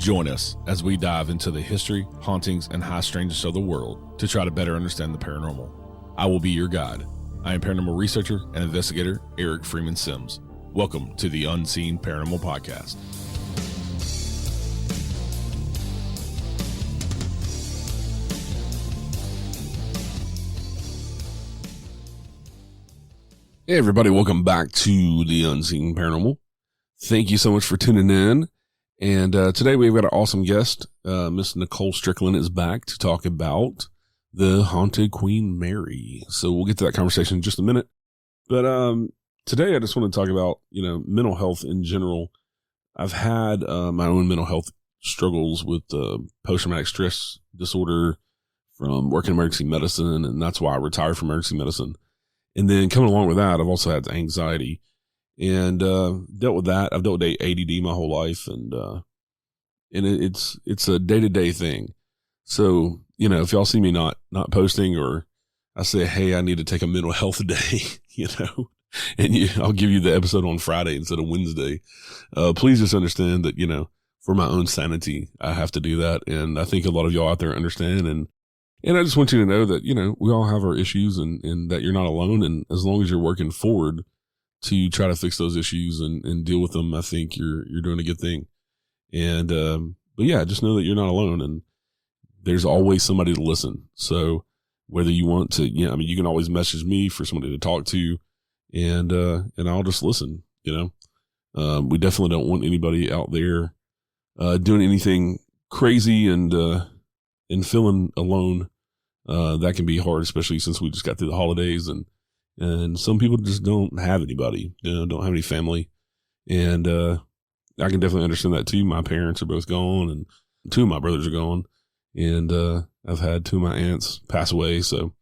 Join us as we dive into the history, hauntings, and high strangeness of the world to try to better understand the paranormal. I will be your guide. I am paranormal researcher and investigator Eric Freeman Sims. Welcome to the Unseen Paranormal Podcast. Hey everybody, welcome back to the Unseen Paranormal. Thank you so much for tuning in. And today we've got an awesome guest. Miss Nicole Strickland is back to talk about the haunted Queen Mary. So we'll get to that conversation in just a minute. But today I just want to talk about, mental health in general. I've had my own mental health struggles with post-traumatic stress disorder from working in emergency medicine, and that's why I retired from emergency medicine. And then coming along with that, I've also had anxiety. And dealt with that. I've dealt with ADD my whole life, and it's a day-to-day thing. So, if y'all see me not posting, or I say, hey, I need to take a mental health day, and I'll give you the episode on Friday instead of Wednesday. Please just understand that, for my own sanity, I have to do that. And I think a lot of y'all out there understand. And I just want you to know that, we all have our issues and that you're not alone. And as long as you're working forward to try to fix those issues and deal with them, I think you're doing a good thing. And, but yeah, just know that you're not alone, and there's always somebody to listen. So whether you want to, you can always message me for somebody to talk to, and I'll just listen, we definitely don't want anybody out there, doing anything crazy and feeling alone. That can be hard, especially since we just got through the holidays, and some people just don't have anybody, don't have any family. And I can definitely understand that too. My parents are both gone, and two of my brothers are gone. And I've had two of my aunts pass away. So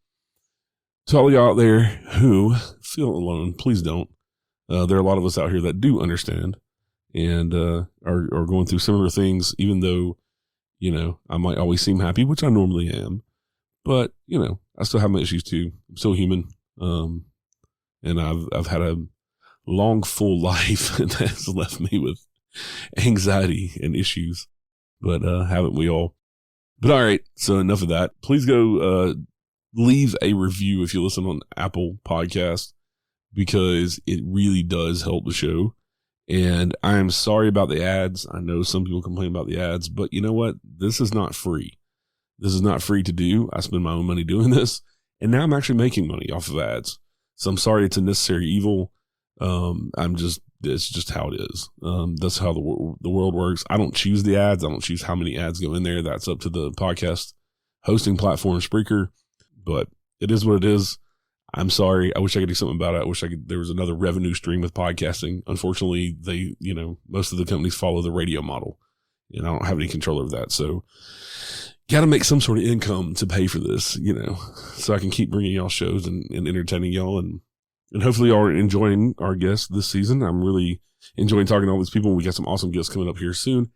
to all y'all out there who feel alone, please don't. There are a lot of us out here that do understand and are going through similar things, even though, I might always seem happy, which I normally am. But, I still have my issues too. I'm still human. And I've had a long, full life that has left me with anxiety and issues, but haven't we all? But all right, so enough of that. Please go leave a review if you listen on Apple Podcasts, because it really does help the show. And I am sorry about the ads. I know some people complain about the ads, but you know what? This is not free. This is not free to do. I spend my own money doing this, and now I'm actually making money off of ads. So I'm sorry, it's a necessary evil. It's just how it is. That's how the world works. I don't choose the ads. I don't choose how many ads go in there. That's up to the podcast hosting platform, Spreaker, but it is what it is. I'm sorry. I wish I could do something about it. I wish there was another revenue stream with podcasting. Unfortunately, they, most of the companies follow the radio model, and I don't have any control over that. So got to make some sort of income to pay for this, so I can keep bringing y'all shows and entertaining y'all. And hopefully y'all are enjoying our guests this season. I'm really enjoying talking to all these people. We got some awesome guests coming up here soon.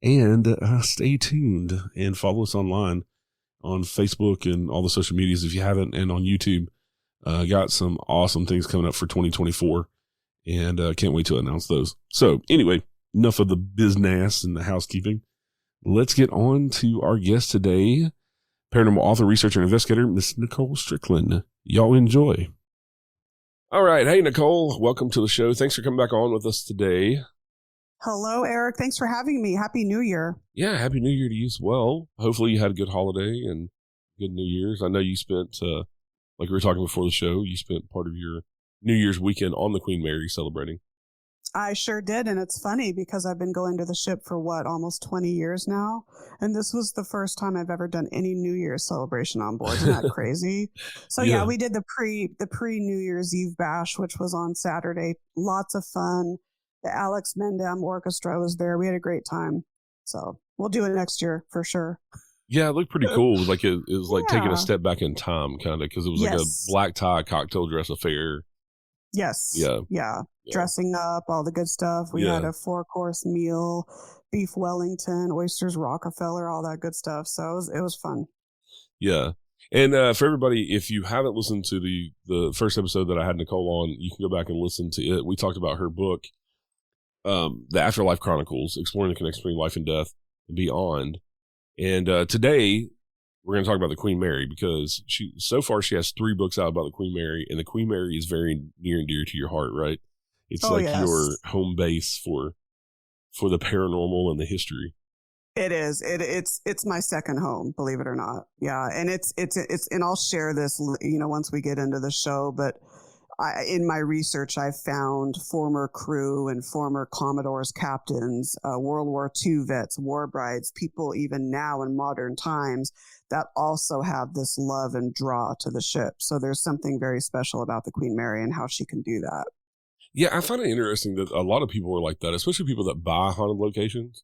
And stay tuned and follow us online on Facebook and all the social medias if you haven't, and on YouTube. Got some awesome things coming up for 2024, and can't wait to announce those. So anyway, enough of the business and the housekeeping. Let's get on to our guest today, paranormal author, researcher, and investigator, Miss Nicole Strickland. Y'all enjoy. All right. Hey, Nicole, welcome to the show. Thanks for coming back on with us today. Hello, Eric. Thanks for having me. Happy New Year. Yeah, Happy New Year to you as well. Hopefully you had a good holiday and good New Year's. I know you spent, like we were talking before the show, you spent part of your New Year's weekend on the Queen Mary celebrating. I sure did, and it's funny because I've been going to the ship for almost 20 years now, and this was the first time I've ever done any New Year's celebration on board. Isn't that crazy? So yeah, we did the pre New Year's Eve bash, which was on Saturday. Lots of fun. The Alex Mendam Orchestra was there. We had a great time. So we'll do it next year for sure. Yeah, it looked pretty cool. It was like taking a step back in time, kind of, because it was like a black tie cocktail dress affair. Yes. Yeah. Dressing up, all the good stuff. We had a 4-course meal, beef Wellington, oysters Rockefeller, all that good stuff. So it was fun. Yeah. And for everybody, if you haven't listened to the first episode that I had Nicole on, you can go back and listen to it. We talked about her book, The Afterlife Chronicles, Exploring the Connection Between Life and Death. beyond. And today we're going to talk about the Queen Mary, because so far she has 3 books out about the Queen Mary, and the Queen Mary is very near and dear to your heart, right? It's your home base for the paranormal and the history. It is. It's my second home, believe it or not. Yeah, and it's and I'll share this, once we get into the show. But in my research, I found former crew and former Commodores, captains, World War II vets, war brides, people even now in modern times that also have this love and draw to the ship. So there's something very special about the Queen Mary and how she can do that. Yeah, I find it interesting that a lot of people are like that, especially people that buy haunted locations.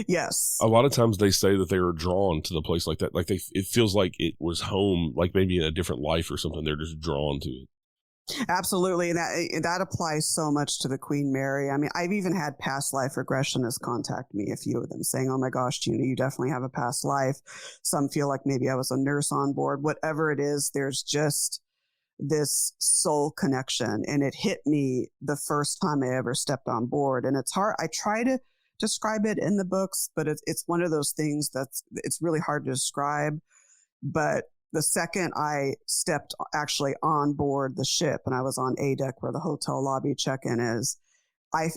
Yes. A lot of times they say that they are drawn to the place like that. Like it feels like it was home, like maybe in a different life or something. They're just drawn to it. Absolutely. And that applies so much to the Queen Mary. I mean, I've even had past life regressionists contact me, a few of them, saying, oh my gosh, Gina, you definitely have a past life. Some feel like maybe I was a nurse on board. Whatever it is, there's just this soul connection. And it hit me the first time I ever stepped on board. And it's hard. I try to describe it in the books, but it's one of those things it's really hard to describe. But the second I stepped actually on board the ship, and I was on A deck where the hotel lobby check-in is,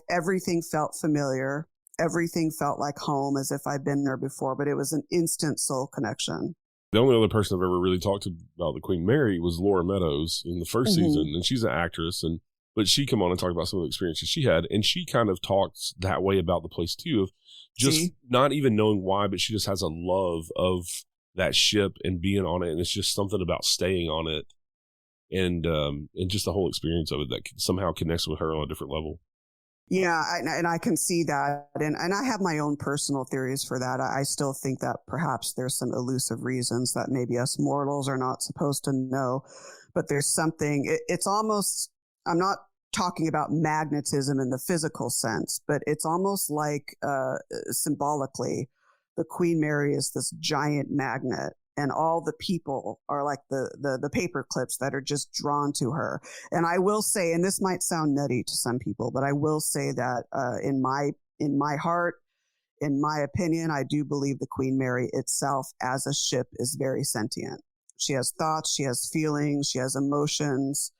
everything felt familiar. Everything felt like home, as if I'd been there before, but it was an instant soul connection. The only other person I've ever really talked to about the Queen Mary was Laura Meadows in the first season, and she's an actress, but she come on and talk about some of the experiences she had, and she kind of talks that way about the place too, of just not even knowing why, but she just has a love of that ship and being on it, and it's just something about staying on it, and just the whole experience of it that somehow connects with her on a different level. Yeah, and I can see that, and I have my own personal theories for that. I still think that perhaps there's some elusive reasons that maybe us mortals are not supposed to know, but there's something. It's almost, I'm not talking about magnetism in the physical sense, but it's almost like symbolically, the Queen Mary is this giant magnet, and all the people are like the paper clips that are just drawn to her. And I will say, and this might sound nutty to some people, but I will say that in my heart, in my opinion, I do believe the Queen Mary itself as a ship is very sentient. She has thoughts, she has feelings, she has emotions,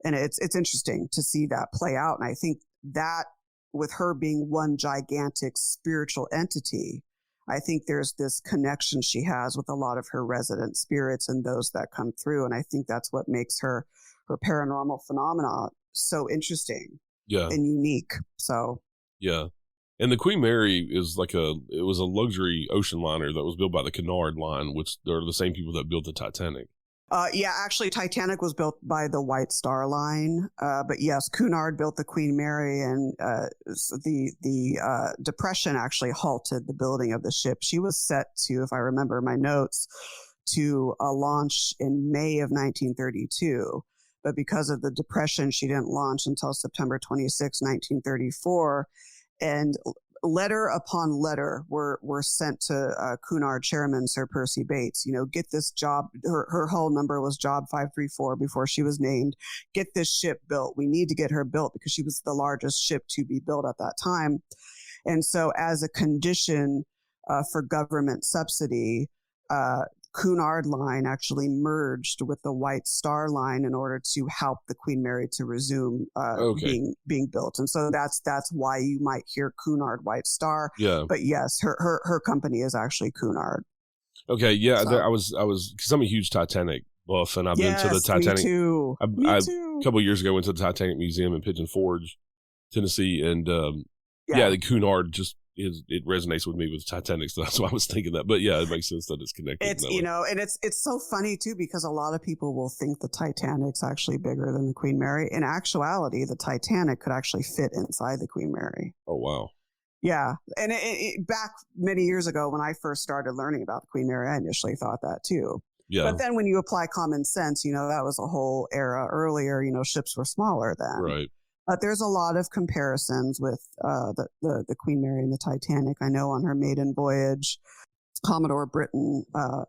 and it's interesting to see that play out. And I think that with her being one gigantic spiritual entity, I think there's this connection she has with a lot of her resident spirits and those that come through. And I think that's what makes her paranormal phenomena so interesting and unique. So, yeah. And the Queen Mary is it was a luxury ocean liner that was built by the Cunard Line, which they're the same people that built the Titanic. Yeah, actually, Titanic was built by the White Star Line. But yes, Cunard built the Queen Mary, and the Depression actually halted the building of the ship. She was set to, if I remember my notes, to launch in May of 1932. But because of the Depression, she didn't launch until September 26, 1934. And letter upon letter were sent to Cunard chairman Sir Percy Bates. Get this job. Her hull number was Job 534 before she was named. Get this ship built. We need to get her built because she was the largest ship to be built at that time. And so, as a condition for government subsidy, Cunard Line actually merged with the White Star Line in order to help the Queen Mary to resume being built. And so that's why you might hear Cunard White Star. Yeah. But yes, her company is actually Cunard. Okay. Yeah. So, I was because I'm a huge Titanic buff, and I've been to the Titanic. Me too. Me too. A couple of years ago, went to the Titanic Museum in Pigeon Forge, Tennessee, and the Cunard it resonates with me with Titanic, so that's why I was thinking that. But yeah, it makes sense that it's connected. It's and it's so funny too, because a lot of people will think the Titanic's actually bigger than the Queen Mary. In actuality, the Titanic could actually fit inside the Queen Mary. Oh wow! Yeah, and back many years ago when I first started learning about the Queen Mary, I initially thought that too. Yeah. But then when you apply common sense, that was a whole era earlier. Ships were smaller then. Right. But there's a lot of comparisons with the Queen Mary and the Titanic. I know on her maiden voyage, Commodore Britain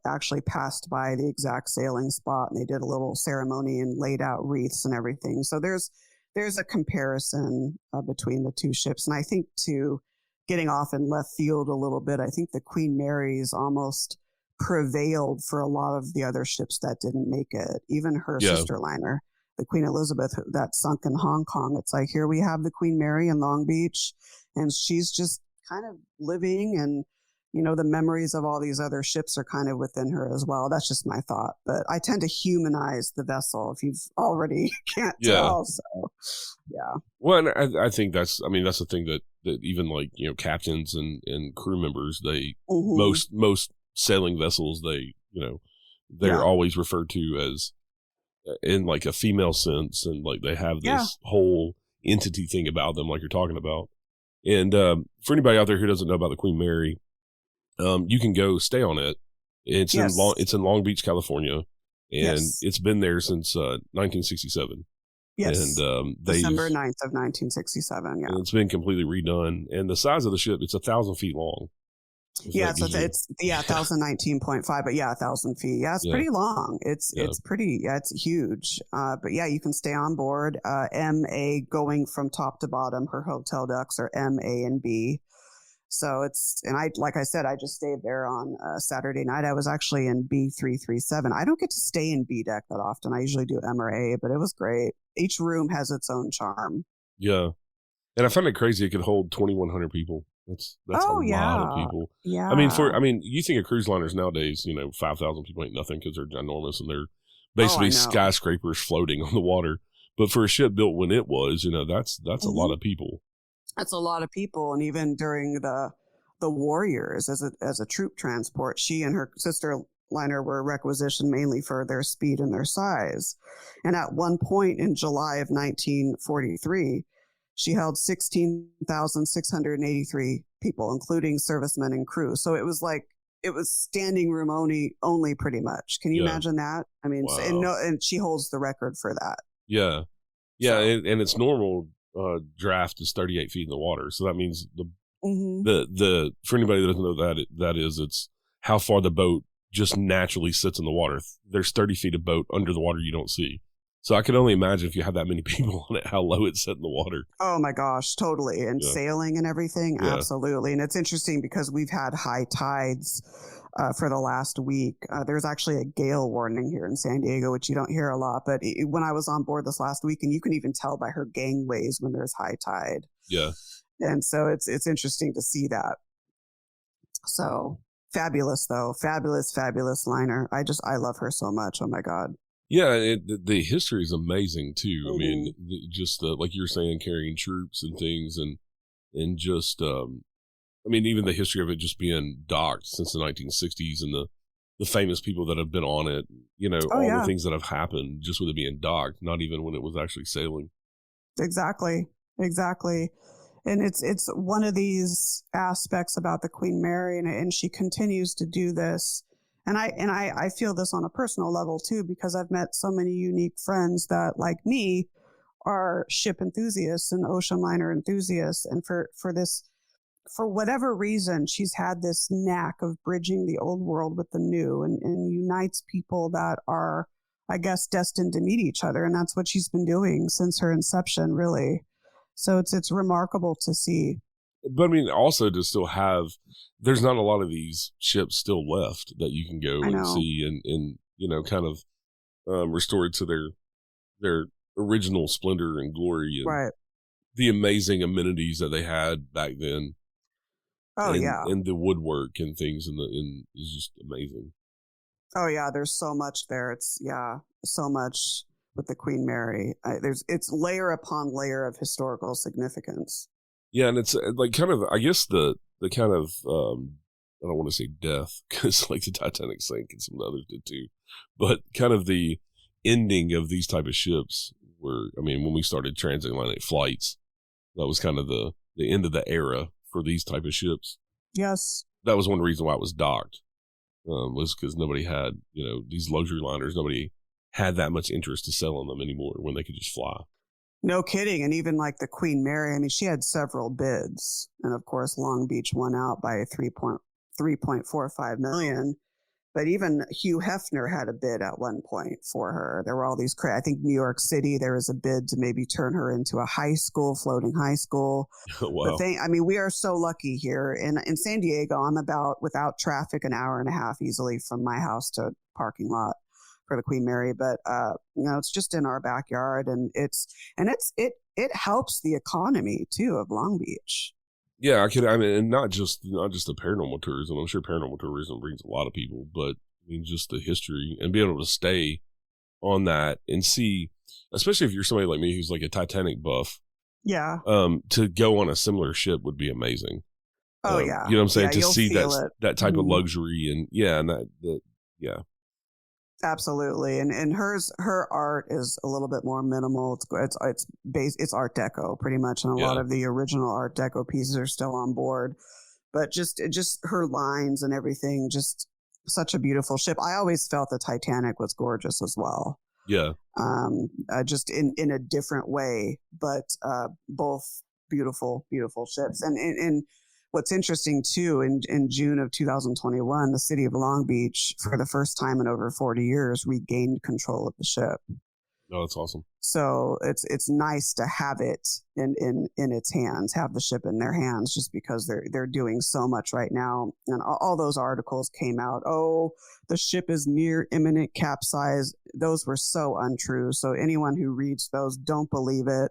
actually passed by the exact sailing spot, and they did a little ceremony and laid out wreaths and everything. So there's a comparison between the two ships. And I think too, getting off in left field a little bit, I think the Queen Mary's almost prevailed for a lot of the other ships that didn't make it. Even her sister liner, the Queen Elizabeth, that sunk in Hong Kong. It's like, here we have the Queen Mary in Long Beach, and she's just kind of living, and the memories of all these other ships are kind of within her as well. That's just my thought. But I tend to humanize the vessel, if you've already can't tell. So, yeah. Well, and I think that's the thing that even like, captains and crew members, they, most sailing vessels, they're always referred to as in like a female sense. And like they have this whole entity thing about them, like you're talking about. And for anybody out there who doesn't know about the Queen Mary, you can go stay on it. It's in Long Beach, California, and it's been there since 1967. Yes, and December 9th of 1967. Yeah, and it's been completely redone. And the size of the ship, it's 1,000 feet long. It's 1,019.5, but 1,000 feet. Yeah, it's pretty long. It's pretty. Yeah, it's huge. But yeah, you can stay on board. MA going from top to bottom. Her hotel decks are M, A, and B. So like I said, I just stayed there on Saturday night. I was actually in B337. I don't get to stay in B deck that often. I usually do M or A, but it was great. Each room has its own charm. Yeah. And I found it crazy. It could hold 2,100 people. That's a lot of people. Yeah. I mean, you think of cruise liners nowadays, 5,000 people ain't nothing because they're ginormous and they're basically skyscrapers floating on the water. But for a ship built when it was, that's a lot of people. That's a lot of people. And even during the Warriors as a troop transport, she and her sister liner were requisitioned mainly for their speed and their size. And at one point in July of 1943, she held 16,683 people, including servicemen and crew. So it was standing room only pretty much. Can you imagine that? I mean, wow. And she holds the record for that. Yeah. Yeah. So. And it's normal draft is 38 feet in the water. So that means the for anybody that doesn't know that is, it's how far the boat just naturally sits in the water. There's 30 feet of boat under the water you don't see. So I can only imagine if you have that many people on it, how low it's set in the water. Oh my gosh, totally. And sailing and everything. Yeah. Absolutely. And it's interesting because we've had high tides for the last week. There's actually a gale warning here in San Diego, which you don't hear a lot. But when I was on board this last week, and you can even tell by her gangways when there's high tide. Yeah. And so it's interesting to see that. So fabulous, though. Fabulous liner. I love her so much. Oh my God. Yeah, the history is amazing too. I mean, just like you were saying, carrying troops and things, and just even the history of it just being docked since the 1960s, and the famous people that have been on it. The things that have happened just with it being docked, not even when it was actually sailing. Exactly. And it's one of these aspects about the Queen Mary, and she continues to do this. And I feel this on a personal level too, because I've met so many unique friends that, like me, are ship enthusiasts and ocean liner enthusiasts. And for whatever reason, she's had this knack of bridging the old world with the new, and unites people that are, I guess, destined to meet each other. And that's what she's been doing since her inception, really. So it's remarkable to see. But I mean, also to still have, there's not a lot of these ships still left that you can go and see and kind of restore it to their original splendor and glory, and the amazing amenities that they had back then. Oh, and the woodwork and things is just amazing. Oh yeah, there's so much there. It's so much with the Queen Mary. It's layer upon layer of historical significance. Yeah, and it's like kind of, I guess the kind of, I don't want to say death, because like the Titanic sank and some of the others did too, but kind of the ending of these type of ships were, when we started transatlantic flights, that was kind of the end of the era for these type of ships. Yes. That was one reason why it was docked, was because nobody had, these luxury liners, nobody had that much interest to sell on them anymore when they could just fly. No kidding. And even like the Queen Mary, she had several bids. And of course, Long Beach won out by $3.45 million. But even Hugh Hefner had a bid at one point for her. There were all these, I think New York City, there was a bid to maybe turn her into a high school, floating high school. Wow. I mean, we are so lucky here in San Diego. I'm about, without traffic, an hour and a half easily from my house to parking lot for the Queen Mary. But, it's just in our backyard, and it helps the economy too of Long Beach. Yeah, I mean, and not just the paranormal tourism. I'm sure paranormal tourism brings a lot of people, but I mean, just the history and being able to stay on that and see, especially if you're somebody like me who's like a Titanic buff. Yeah. To go on a similar ship would be amazing. Oh yeah. You know what I'm saying? To see that type mm-hmm. of luxury and yeah. Absolutely. And her art is a little bit more minimal. It's Art Deco pretty much. And a lot of the original Art Deco pieces are still on board, but just her lines and everything, just such a beautiful ship. I always felt the Titanic was gorgeous as well. Yeah. Just in a different way, but both beautiful, beautiful ships. And what's interesting too, in June of 2021, the city of Long Beach, for the first time in over 40 years, regained control of the ship. Oh, that's awesome. So it's nice to have it in its hands, have the ship in their hands, just because they're doing so much right now. And all those articles came out. Oh, the ship is near imminent capsize. Those were so untrue. So anyone who reads those, don't believe it.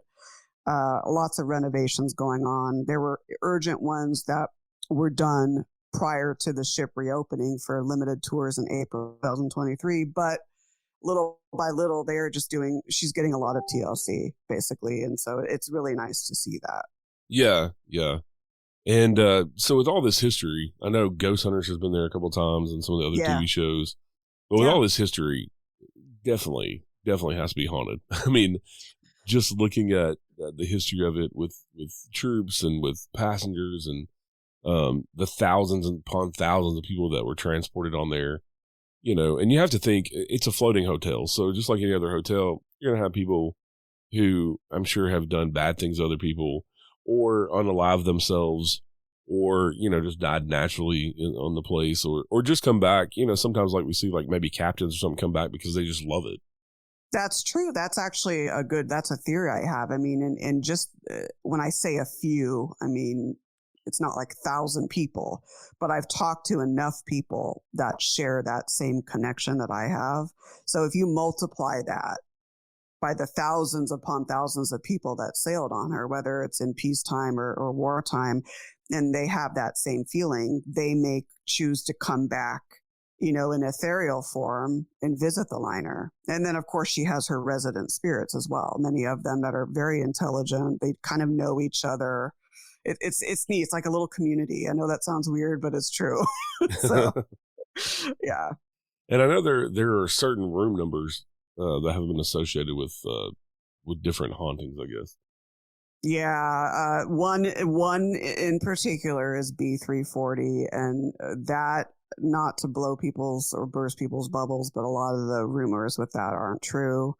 Lots of renovations going on. There were urgent ones that were done prior to the ship reopening for limited tours in April 2023, but little by little, she's getting a lot of TLC basically. And so it's really nice to see that. Yeah. Yeah. And so with all this history, I know Ghost Hunters has been there a couple of times and some of the other TV shows, but with all this history, definitely has to be haunted. I mean, just looking at the history of it with troops and with passengers and the thousands upon thousands of people that were transported on there, and you have to think it's a floating hotel. So just like any other hotel, you're going to have people who I'm sure have done bad things to other people or unalive themselves or, just died naturally on the place or just come back, sometimes like we see like maybe captains or something come back because they just love it. That's true. That's actually that's a theory I have. I mean, and just when I say a few, I mean, it's not like 1,000 people, but I've talked to enough people that share that same connection that I have. So if you multiply that by the thousands upon thousands of people that sailed on her, whether it's in peacetime or wartime, and they have that same feeling, they may choose to come back, in ethereal form and visit the liner. And then, of course, she has her resident spirits as well. Many of them that are very intelligent. They kind of know each other. It's neat. It's like a little community. I know that sounds weird, but it's true. So, yeah. And I know there are certain room numbers that have been associated with different hauntings, I guess. Yeah. One in particular is B340, and that, not to blow people's or burst people's bubbles, but a lot of the rumors with that aren't true.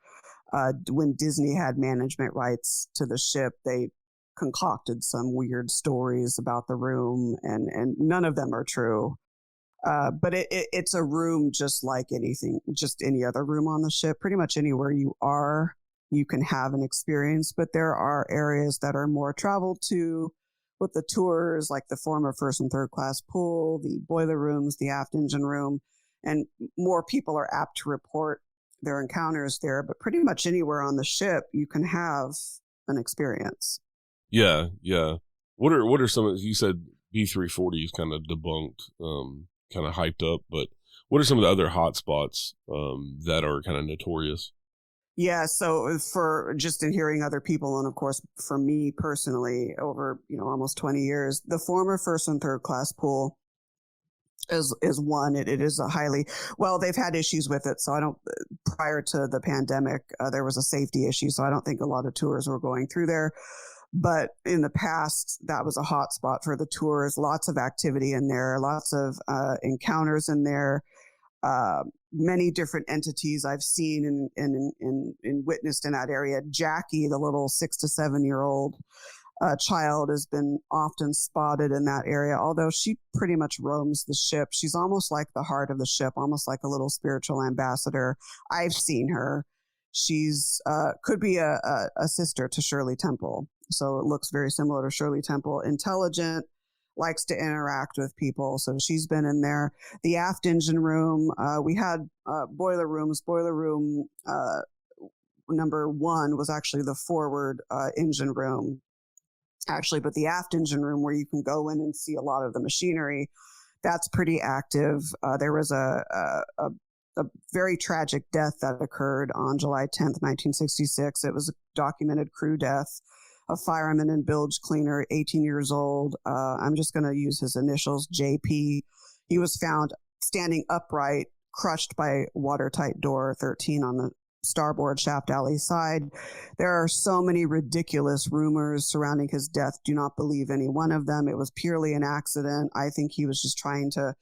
When Disney had management rights to the ship, they concocted some weird stories about the room, and none of them are true. But it's a room just like just any other room on the ship. Pretty much anywhere you are, you can have an experience, but there are areas that are more traveled to with the tours, like the former first and third class pool, the boiler rooms, the aft engine room, and more people are apt to report their encounters there. But pretty much anywhere on the ship, you can have an experience. Yeah, yeah. What are some? You said B340 is kind of debunked, kind of hyped up, but what are some of the other hot spots that are kind of notorious? Yeah, so for just in hearing other people, and of course for me personally, over almost 20 years, the former first and third class pool is one. It is a they've had issues with it, so I don't. Prior to the pandemic, there was a safety issue, so I don't think a lot of tours were going through there. But in the past, that was a hot spot for the tours. Lots of activity in there, lots of encounters in there. Many different entities I've seen and witnessed in that area. Jackie, the little 6 to 7 year old, child has been often spotted in that area, although she pretty much roams the ship. She's almost like the heart of the ship, almost like a little spiritual ambassador. I've seen her. She's could be a sister to Shirley Temple. So it looks very similar to Shirley Temple. Intelligent, likes to interact with people. So she's been in there. The aft engine room, we had boiler rooms. Boiler room number 1 was actually the forward engine room, actually, but the aft engine room where you can go in and see a lot of the machinery, that's pretty active. There was a very tragic death that occurred on July 10th, 1966. It was a documented crew death. A fireman and bilge cleaner, 18 years old. I'm just going to use his initials, JP. He was found standing upright, crushed by watertight door 13 on the starboard shaft alley side. There are so many ridiculous rumors surrounding his death. Do not believe any one of them. It was purely an accident. I think he was just trying to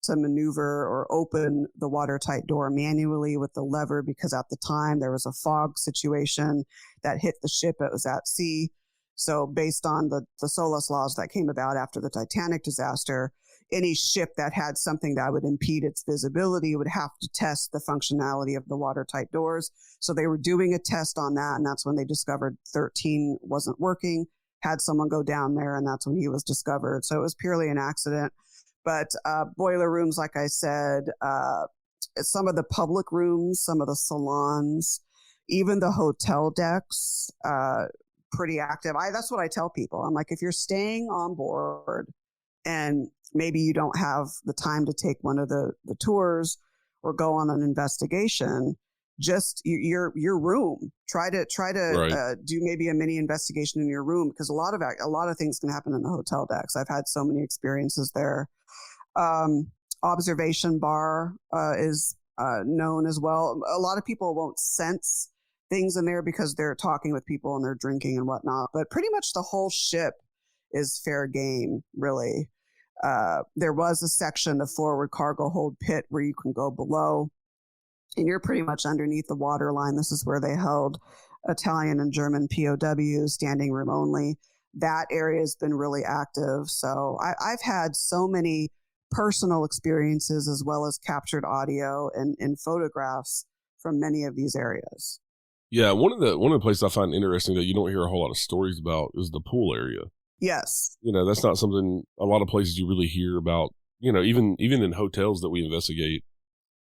maneuver or open the watertight door manually with the lever, because at the time there was a fog situation that hit the ship. It was at sea. So based on the SOLAS laws that came about after the Titanic disaster, any ship that had something that would impede its visibility would have to test the functionality of the watertight doors. So they were doing a test on that, and that's when they discovered 13 wasn't working, had someone go down there, and that's when he was discovered. So it was purely an accident. But boiler rooms, like I said, some of the public rooms, some of the salons, even the hotel decks, pretty active. That's what I tell people. I'm like, if you're staying on board and maybe you don't have the time to take one of the tours or go on an investigation, just your room. Try to Right. do maybe a mini investigation in your room, because a lot of things can happen in the hotel decks. I've had so many experiences there. Observation bar is known as well. A lot of people won't sense things in there because they're talking with people and they're drinking and whatnot, but pretty much the whole ship is fair game, really. There was a section, the forward cargo hold pit, where you can go below and you're pretty much underneath the water line. This is where they held Italian and German POWs, standing room only. That area has been really active. So I've had so many personal experiences as well as captured audio and photographs from many of these areas. Yeah, one of the places I find interesting that you don't hear a whole lot of stories about is the pool area. Yes. That's not something a lot of places you really hear about. Even in hotels that we investigate,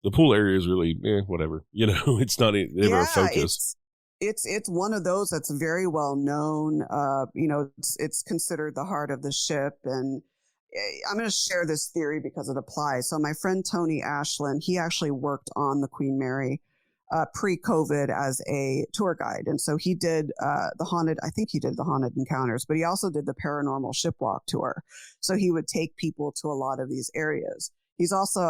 the pool area is really whatever. It's not ever a focus. It's one of those that's very well known. It's considered the heart of the ship, and I'm going to share this theory because it applies. So my friend Tony Ashland, he actually worked on the Queen Mary pre-COVID as a tour guide. And so he did I think he did the haunted encounters, but he also did the paranormal shipwalk tour. So he would take people to a lot of these areas. He's also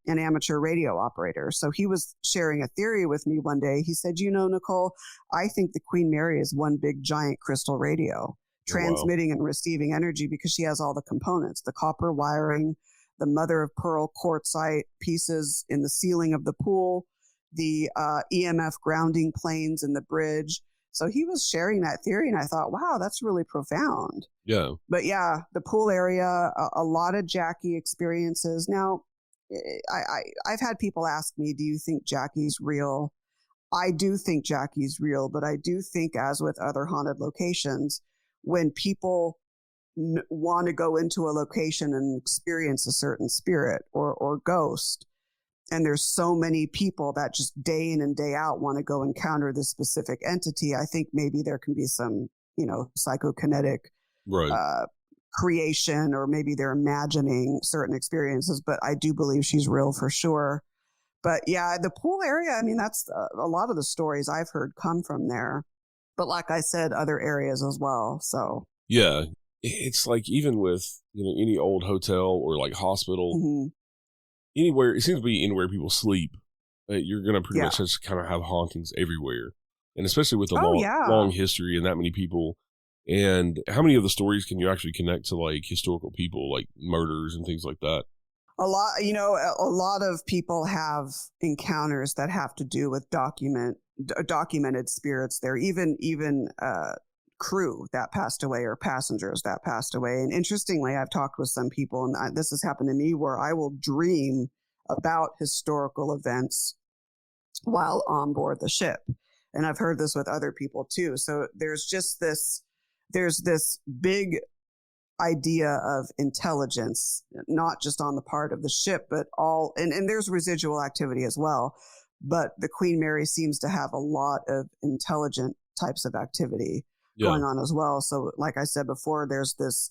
an amateur radio operator. So he was sharing a theory with me one day. He said, Nicole, I think the Queen Mary is one big giant crystal radio, transmitting and receiving energy, because she has all the components, the copper wiring, the mother of pearl quartzite pieces in the ceiling of the pool, the EMF grounding planes in the bridge. So he was sharing that theory, and I thought, wow, that's really profound. Yeah. But yeah, the pool area, a lot of Jackie experiences. Now, I've had people ask me, do you think Jackie's real? I do think Jackie's real, but I do think, as with other haunted locations, when people want to go into a location and experience a certain spirit or ghost, and there's so many people that just day in and day out want to go encounter this specific entity, I think maybe there can be some, psychokinetic creation, or maybe they're imagining certain experiences. But I do believe she's real for sure. But yeah, the pool area, I mean, that's a lot of the stories I've heard come from there. But like I said, other areas as well. So yeah, it's like, even with any old hotel or like hospital, anywhere, it seems to be anywhere people sleep, you're going to pretty much just kind of have hauntings everywhere. And especially with a long history and that many people. And how many of the stories can you actually connect to like historical people, like murders and things like that? A lot, a lot of people have encounters that have to do with documented spirits there. Even crew that passed away or passengers that passed away. And interestingly, I've talked with some people, and this has happened to me, where I will dream about historical events while on board the ship. And I've heard this with other people too. So there's this big idea of intelligence, not just on the part of the ship, but and there's residual activity as well. But the Queen Mary seems to have a lot of intelligent types of activity going on as well. So like I said before, there's this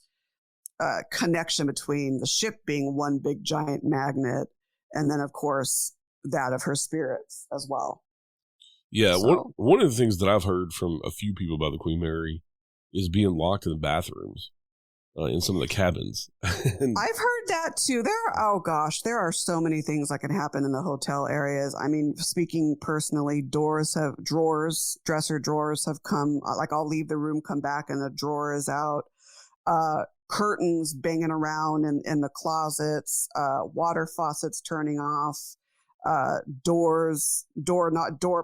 connection between the ship being one big giant magnet, and then of course that of her spirits as well. Yeah, so, one of the things that I've heard from a few people about the Queen Mary is being locked in the bathrooms in some of the cabins. I've heard that too. There are so many things that can happen in the hotel areas. I mean, speaking personally, dresser drawers have come. Like I'll leave the room, come back, and the drawer is out. Curtains banging around in the closets. Water faucets turning off.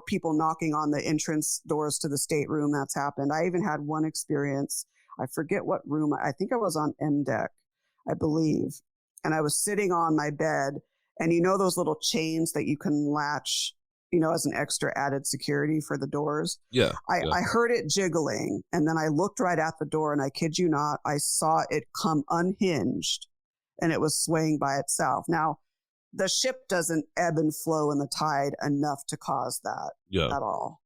People knocking on the entrance doors to the stateroom. That's happened. I even had one experience. I forget what room. I think I was on M deck, I believe. And I was sitting on my bed, and you know those little chains that you can latch, as an extra added security for the doors? Yeah. I heard it jiggling, and then I looked right at the door, and I kid you not, I saw it come unhinged, and it was swaying by itself. Now, the ship doesn't ebb and flow in the tide enough to cause that at all.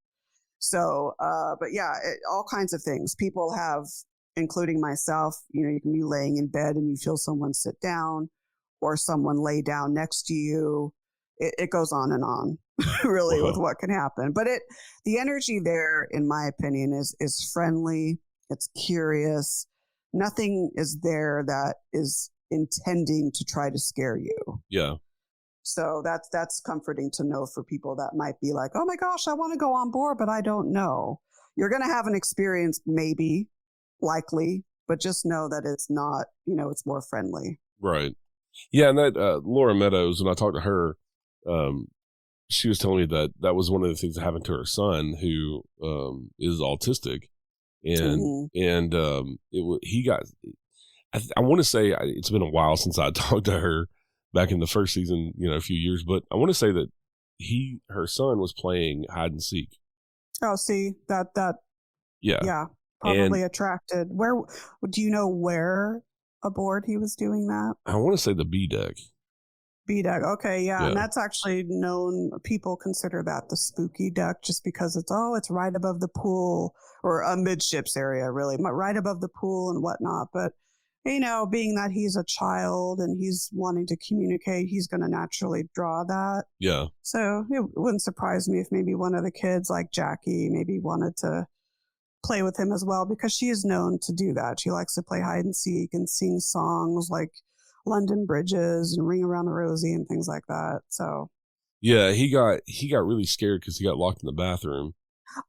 So, but yeah, all kinds of things. People have, including myself, you can be laying in bed and you feel someone sit down or someone lay down next to you. It goes on and on, really, with what can happen. But the energy there, in my opinion, is friendly. It's curious. Nothing is there that is intending to try to scare you. Yeah. So that's comforting to know for people that might be like, oh my gosh, I want to go on board, but I don't know. You're going to have an experience, maybe, likely, but just know that it's not, it's more friendly. Right. Yeah. And that Laura Meadows, when I talked to her, she was telling me that was one of the things that happened to her son, who is autistic. And he got, I want to say, it's been a while since I talked to her back in the first season, a few years, but I want to say that her son was playing hide and seek. Oh, see that. Yeah. Probably attracted. Where do you know where aboard he was doing that? I want to say the B deck. B deck. Okay. Yeah. And that's actually known. People consider that the spooky deck just because it's right above the pool, or a midships area, really, right above the pool and whatnot. But being that he's a child and he's wanting to communicate, he's going to naturally draw that. Yeah. So it wouldn't surprise me if maybe one of the kids, like Jackie, maybe wanted to play with him as well, because she is known to do that. She likes to play hide and seek and sing songs like London Bridges and Ring Around the Rosie and things like that. So yeah, he got really scared because he got locked in the bathroom.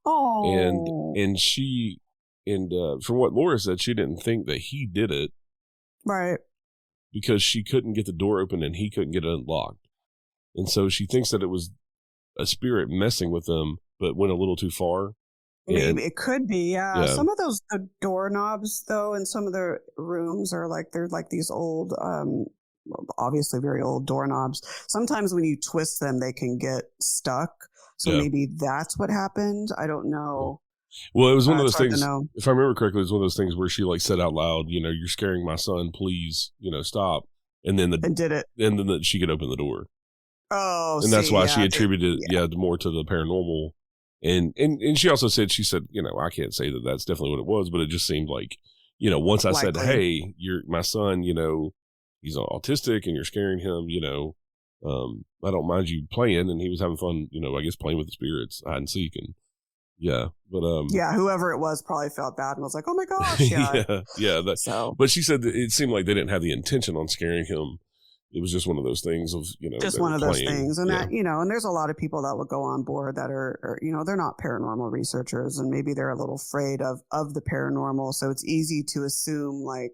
Oh. And she, from what Laura said, she didn't think that he did it. Right. Because she couldn't get the door open and he couldn't get it unlocked. And so she thinks that it was a spirit messing with them, but went a little too far. Maybe it could be, yeah. Some of those doorknobs, though, in some of the rooms they're like these old, obviously very old doorknobs. Sometimes when you twist them, they can get stuck. So maybe that's what happened. I don't know. Well, it was one of those things, if I remember correctly, it was one of those things where she said out loud, you're scaring my son, please, stop. And then did it. And then she could open the door. Oh, and that's why she attributed more to the paranormal. And she also said, I can't say that that's definitely what it was, but it just seemed like, once I said, hey, my son, he's autistic and you're scaring him, I don't mind you playing. And he was having fun, I guess playing with the spirits, hide and seek. And but whoever it was probably felt bad and was like, oh my gosh. But she said that it seemed like they didn't have the intention on scaring him. It was just one of those things of, just one of those things. And that, and there's a lot of people that would go on board that are, they're not paranormal researchers, and maybe they're a little afraid of the paranormal. So it's easy to assume like,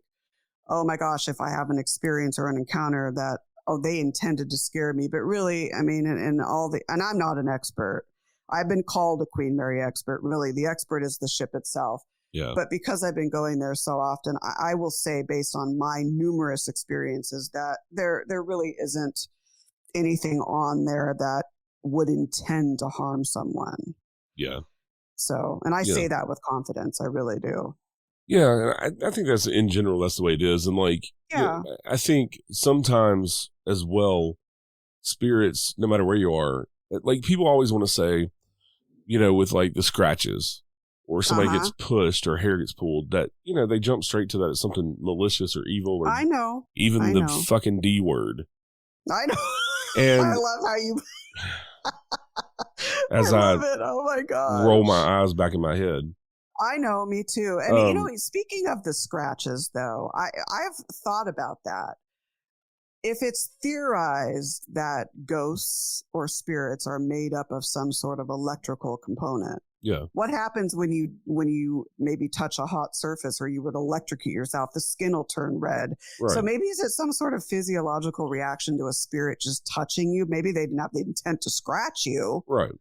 oh my gosh, if I have an experience or an encounter that, they intended to scare me. But really, I mean, and I'm not an expert. I've been called a Queen Mary expert. Really, the expert is the ship itself. Yeah. But because I've been going there so often, I will say, based on my numerous experiences, that there really isn't anything on there that would intend to harm someone. Yeah. So, and I say that with confidence. I really do. Yeah, I think that's in general, that's the way it is. And like, I think sometimes as well, spirits, no matter where you are, like people always want to say, with like the scratches or somebody gets pushed or hair gets pulled, that, they jump straight to that as something malicious or evil or I know. Even the fucking D word. I know. And I love how you as I love it. Oh my god. Roll my eyes back in my head. I know, me too. And speaking of the scratches though, I've thought about that. If it's theorized that ghosts or spirits are made up of some sort of electrical component, what happens when you maybe touch a hot surface or you would electrocute yourself? The skin will turn red. Right. So maybe is it some sort of physiological reaction to a spirit just touching you? Maybe they didn't have the intent to scratch you. Right.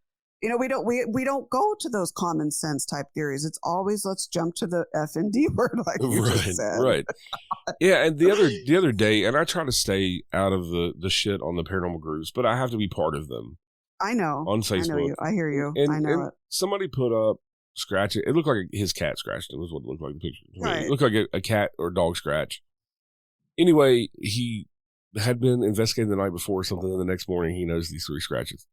We don't go to those common sense type theories. It's always let's jump to the F and D word, like you just said. Right. Yeah, and the other day, and I try to stay out of the shit on the paranormal groups, but I have to be part of them. I know. On Facebook. I know you. I hear you. I know it. Somebody put up scratching. It looked like his cat scratched him, was what it looked like in the picture. Right. It looked like a cat or dog scratch. Anyway, he had been investigating the night before or something, and the next morning he noticed these 3 scratches.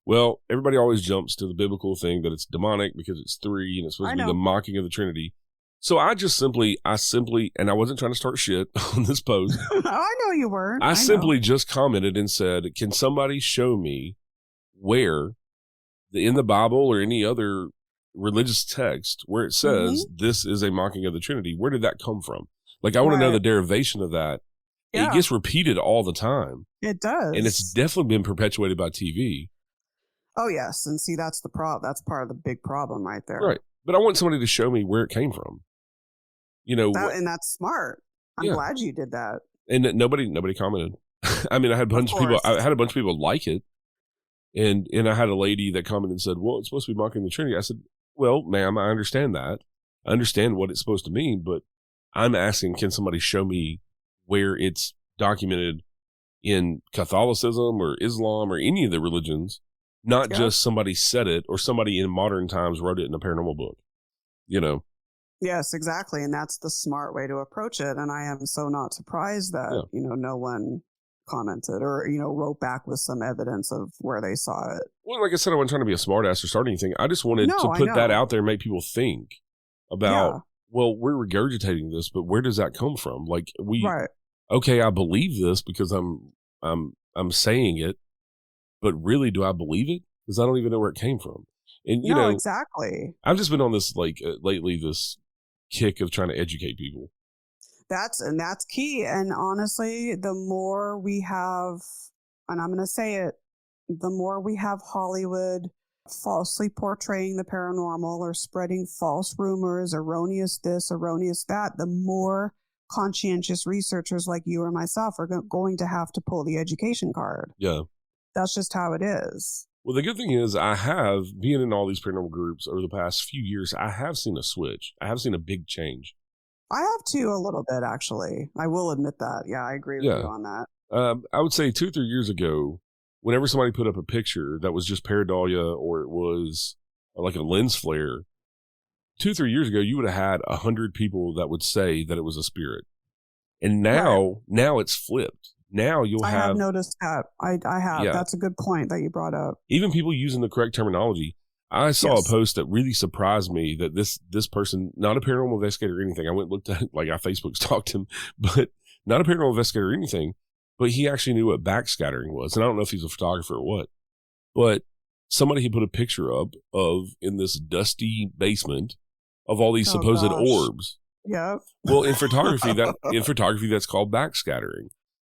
Well, everybody always jumps to the biblical thing that it's demonic because it's 3 and it's supposed to be the mocking of the Trinity. So I simply, and I wasn't trying to start shit on this post. I know you weren't. I simply just commented and said, can somebody show me where in the Bible or any other religious text where it says this is a mocking of the Trinity? Where did that come from? Like, I want to know the derivation of that. Yeah. It gets repeated all the time. It does. And it's definitely been perpetuated by TV. Oh, yes. And see, that's the problem. That's part of the big problem right there. Right. But I want somebody to show me where it came from. And that's smart. I'm glad you did that. And nobody commented. I mean, I had a bunch of people. I had a bunch of people like it. And I had a lady that commented and said, well, it's supposed to be mocking the Trinity. I said, well, ma'am, I understand that. I understand what it's supposed to mean, but I'm asking, can somebody show me where it's documented in Catholicism or Islam or any of the religions? Not just somebody said it or somebody in modern times wrote it in a paranormal book, Yes, exactly. And that's the smart way to approach it. And I am so not surprised that, no one commented or, wrote back with some evidence of where they saw it. Well, like I said, I wasn't trying to be a smartass or start anything. I just wanted to put that out there and make people think about, well, we're regurgitating this, but where does that come from? Like okay, I believe this because I'm saying it. But really, do I believe it? Because I don't even know where it came from. And, exactly. I've just been on this, lately, this kick of trying to educate people. That's key. And honestly, the more we have, and I'm going to say it, the more we have Hollywood falsely portraying the paranormal or spreading false rumors, erroneous this, erroneous that, the more conscientious researchers like you or myself are going to have to pull the education card. Yeah. That's just how it is. Well, the good thing is I have, being in all these paranormal groups over the past few years, I have seen a switch. I have seen a big change. I have too, a little bit, actually. I will admit that. Yeah, I agree with you on that. I would say 2 or 3 years ago, whenever somebody put up a picture that was just pareidolia or it was like a lens flare, 2 or 3 years ago, you would have had 100 people that would say that it was a spirit. And now it's flipped. Now I have noticed that. I have. Yeah. That's a good point that you brought up. Even people using the correct terminology. I saw a post that really surprised me that this person, not a paranormal investigator or anything. I went and looked at it, like I Facebook stalked him, but not a paranormal investigator or anything. But he actually knew what backscattering was. And I don't know if he's a photographer or what. But somebody had put a picture up of in this dusty basement of all these supposed orbs. Yeah. Well, in photography that's called backscattering.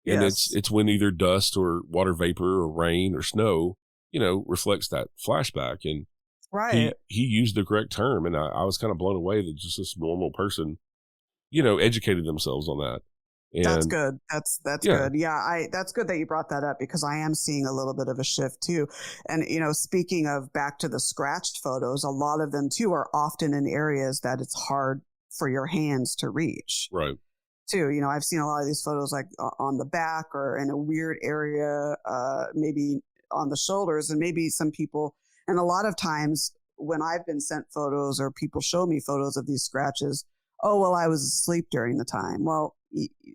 And it's when either dust or water vapor or rain or snow, reflects that flashback. And he used the correct term. And I was kind of blown away that just this normal person, educated themselves on that. That's And good. That's yeah, good. Yeah, that's good that you brought that up because I am seeing a little bit of a shift too. And speaking of back to the scratched photos, a lot of them too are often in areas that it's hard for your hands to reach. right. Too, I've seen a lot of these photos like on the back or in a weird area, maybe on the shoulders, and maybe some people. And a lot of times when I've been sent photos or people show me photos of these scratches, oh well, I was asleep during the time. Well,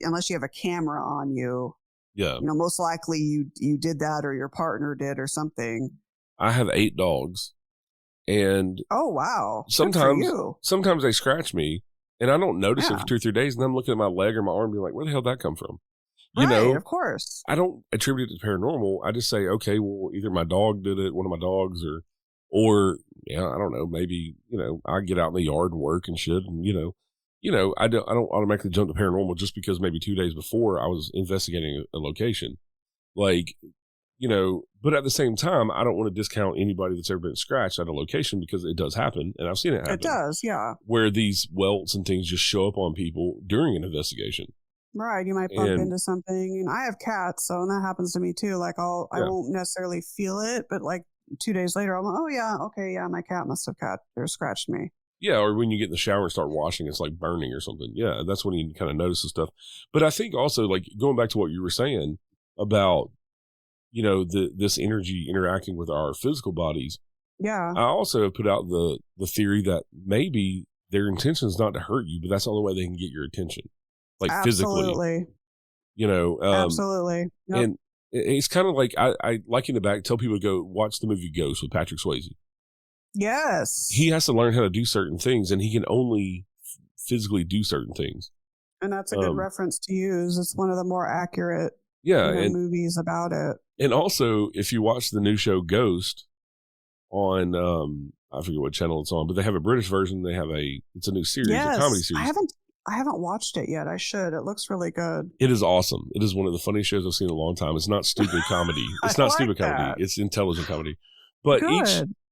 unless you have a camera on you, Yeah. most likely you did that or your partner did or something. I have 8 dogs, and Oh wow, good for you. sometimes they scratch me, and I don't notice it Yeah, for 2 or 3 days, and I'm looking at my leg or my arm, being like, "Where the hell did that come from?" You right, of know, course. I don't attribute it to paranormal. I just say, okay, well, either my dog did it, one of my dogs, or yeah, I don't know, maybe I get out in the yard and work and shit, and I don't automatically jump to paranormal just because maybe 2 days before I was investigating a location, like But at the same time, I don't want to discount anybody that's ever been scratched at a location because it does happen, and I've seen it happen. It does, yeah. Where these welts and things just show up on people during an investigation. Right, you might bump into something, and I have cats, so that happens to me too. Like I won't necessarily feel it, but like 2 days later, I'm like, oh yeah, okay, yeah, my cat must have scratched me. Yeah, or when you get in the shower and start washing, it's like burning or something. Yeah, that's when you kind of notice the stuff. But I think also, like going back to what you were saying about this energy interacting with our physical bodies. Yeah, I also have put out the theory that maybe their intention is not to hurt you, but that's the only way they can get your attention. Like absolutely. physically, Absolutely. Yep. And it's kind of like I like in the back tell people to go watch the movie Ghost with Patrick Swayze. Yes, He has to learn how to do certain things, and he can only physically do certain things. And that's a good reference to use. It's one of the more accurate movies about it. And also, if you watch the new show Ghost on I forget what channel it's on, but they have a British version. It's a new series, a comedy series. I haven't watched it yet. I should. It looks really good. It is awesome. It is one of the funniest shows I've seen in a long time. It's not stupid comedy. It's not stupid comedy. It's intelligent comedy. But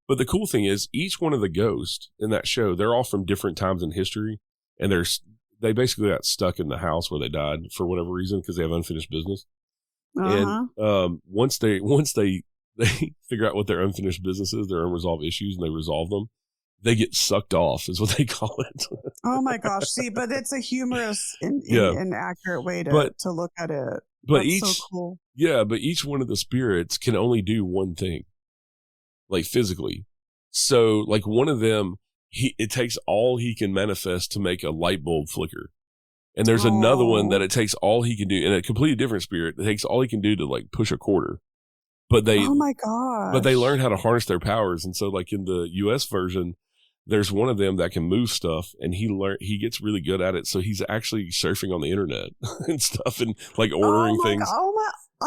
but the cool thing is each one of the ghosts in that show, they're all from different times in history, and they basically got stuck in the house where they died for whatever reason because they have unfinished business. Uh-huh. And once they figure out what their unfinished business is, their unresolved issues, and they resolve them, they get sucked off is what they call it. Oh my gosh. See, but it's a humorous and accurate way to look at it. But That's so cool. Yeah, but each one of the spirits can only do one thing, like physically. So like one of them, it takes all he can manifest to make a light bulb flicker. And there's another one that it takes all he can do, in a completely different spirit, it takes all he can do to like push a quarter. But oh my god! But they learn how to harness their powers, and so like in the U.S. version, there's one of them that can move stuff, and he gets really good at it. So he's actually surfing on the internet and stuff, and like ordering things.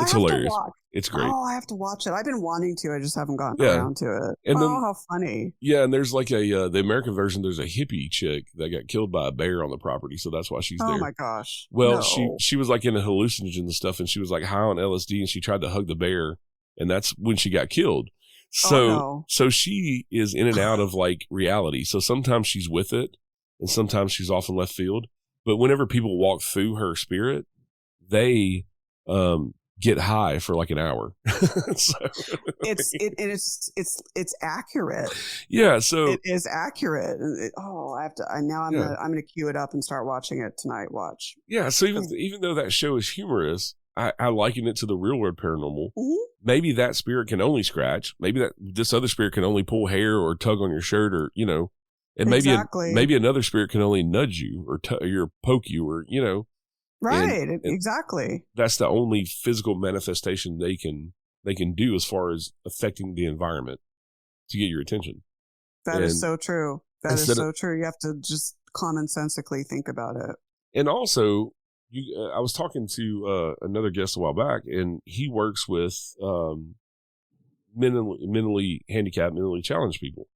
It's hilarious. It's great. Oh, I have to watch it. I've been wanting to. I just haven't gotten around to it. And then, how funny. Yeah, and there's like the American version, there's a hippie chick that got killed by a bear on the property, so that's why she's there. Oh my gosh. Well, she was like in a hallucinogen and stuff, and she was like high on LSD, and she tried to hug the bear, and that's when she got killed. So so she is in and out of like reality. So sometimes she's with it, and sometimes she's off in left field. But whenever people walk through her spirit, they get high for like an hour. So, it's accurate. Yeah, so it is accurate. I have to. I'm gonna queue it up and start watching it tonight. Watch. Yeah, so even though that show is humorous, I liken it to the real world paranormal. Mm-hmm. Maybe that spirit can only scratch. Maybe this other spirit can only pull hair or tug on your shirt, or and maybe another spirit can only nudge you or poke you, or Right, exactly. That's the only physical manifestation they can do as far as affecting the environment to get your attention. That is so true. That is so true. You have to just commonsensically think about it. And also, I was talking to another guest a while back, and he works with mentally handicapped, mentally challenged people.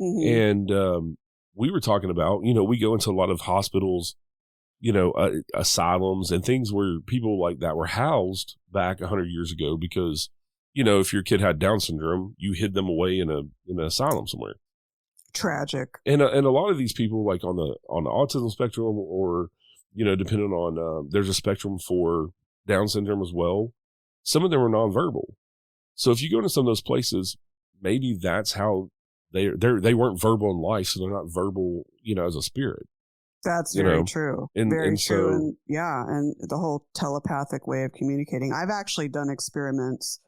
Mm-hmm. And we were talking about, we go into a lot of hospitals, asylums and things where people like that were housed back 100 years ago because, if your kid had Down syndrome, you hid them away in an asylum somewhere. Tragic. And a lot of these people, like on the autism spectrum or depending on, there's a spectrum for Down syndrome as well. Some of them are nonverbal. So if you go into some of those places, maybe that's how they weren't verbal in life, so they're not verbal, as a spirit. That's very true. Very true. So, and the whole telepathic way of communicating. I've actually done experiments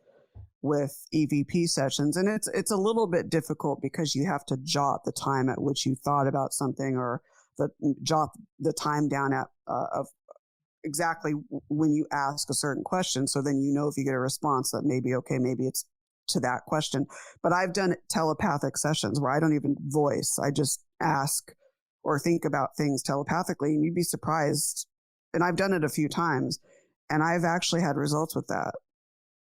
with EVP sessions, and it's a little bit difficult because you have to jot the time at which you thought about something, or jot the time down at of exactly when you ask a certain question. So then if you get a response that maybe it's to that question. But I've done telepathic sessions where I don't even voice. I just ask or think about things telepathically, and you'd be surprised. And I've done it a few times, and I've actually had results with that.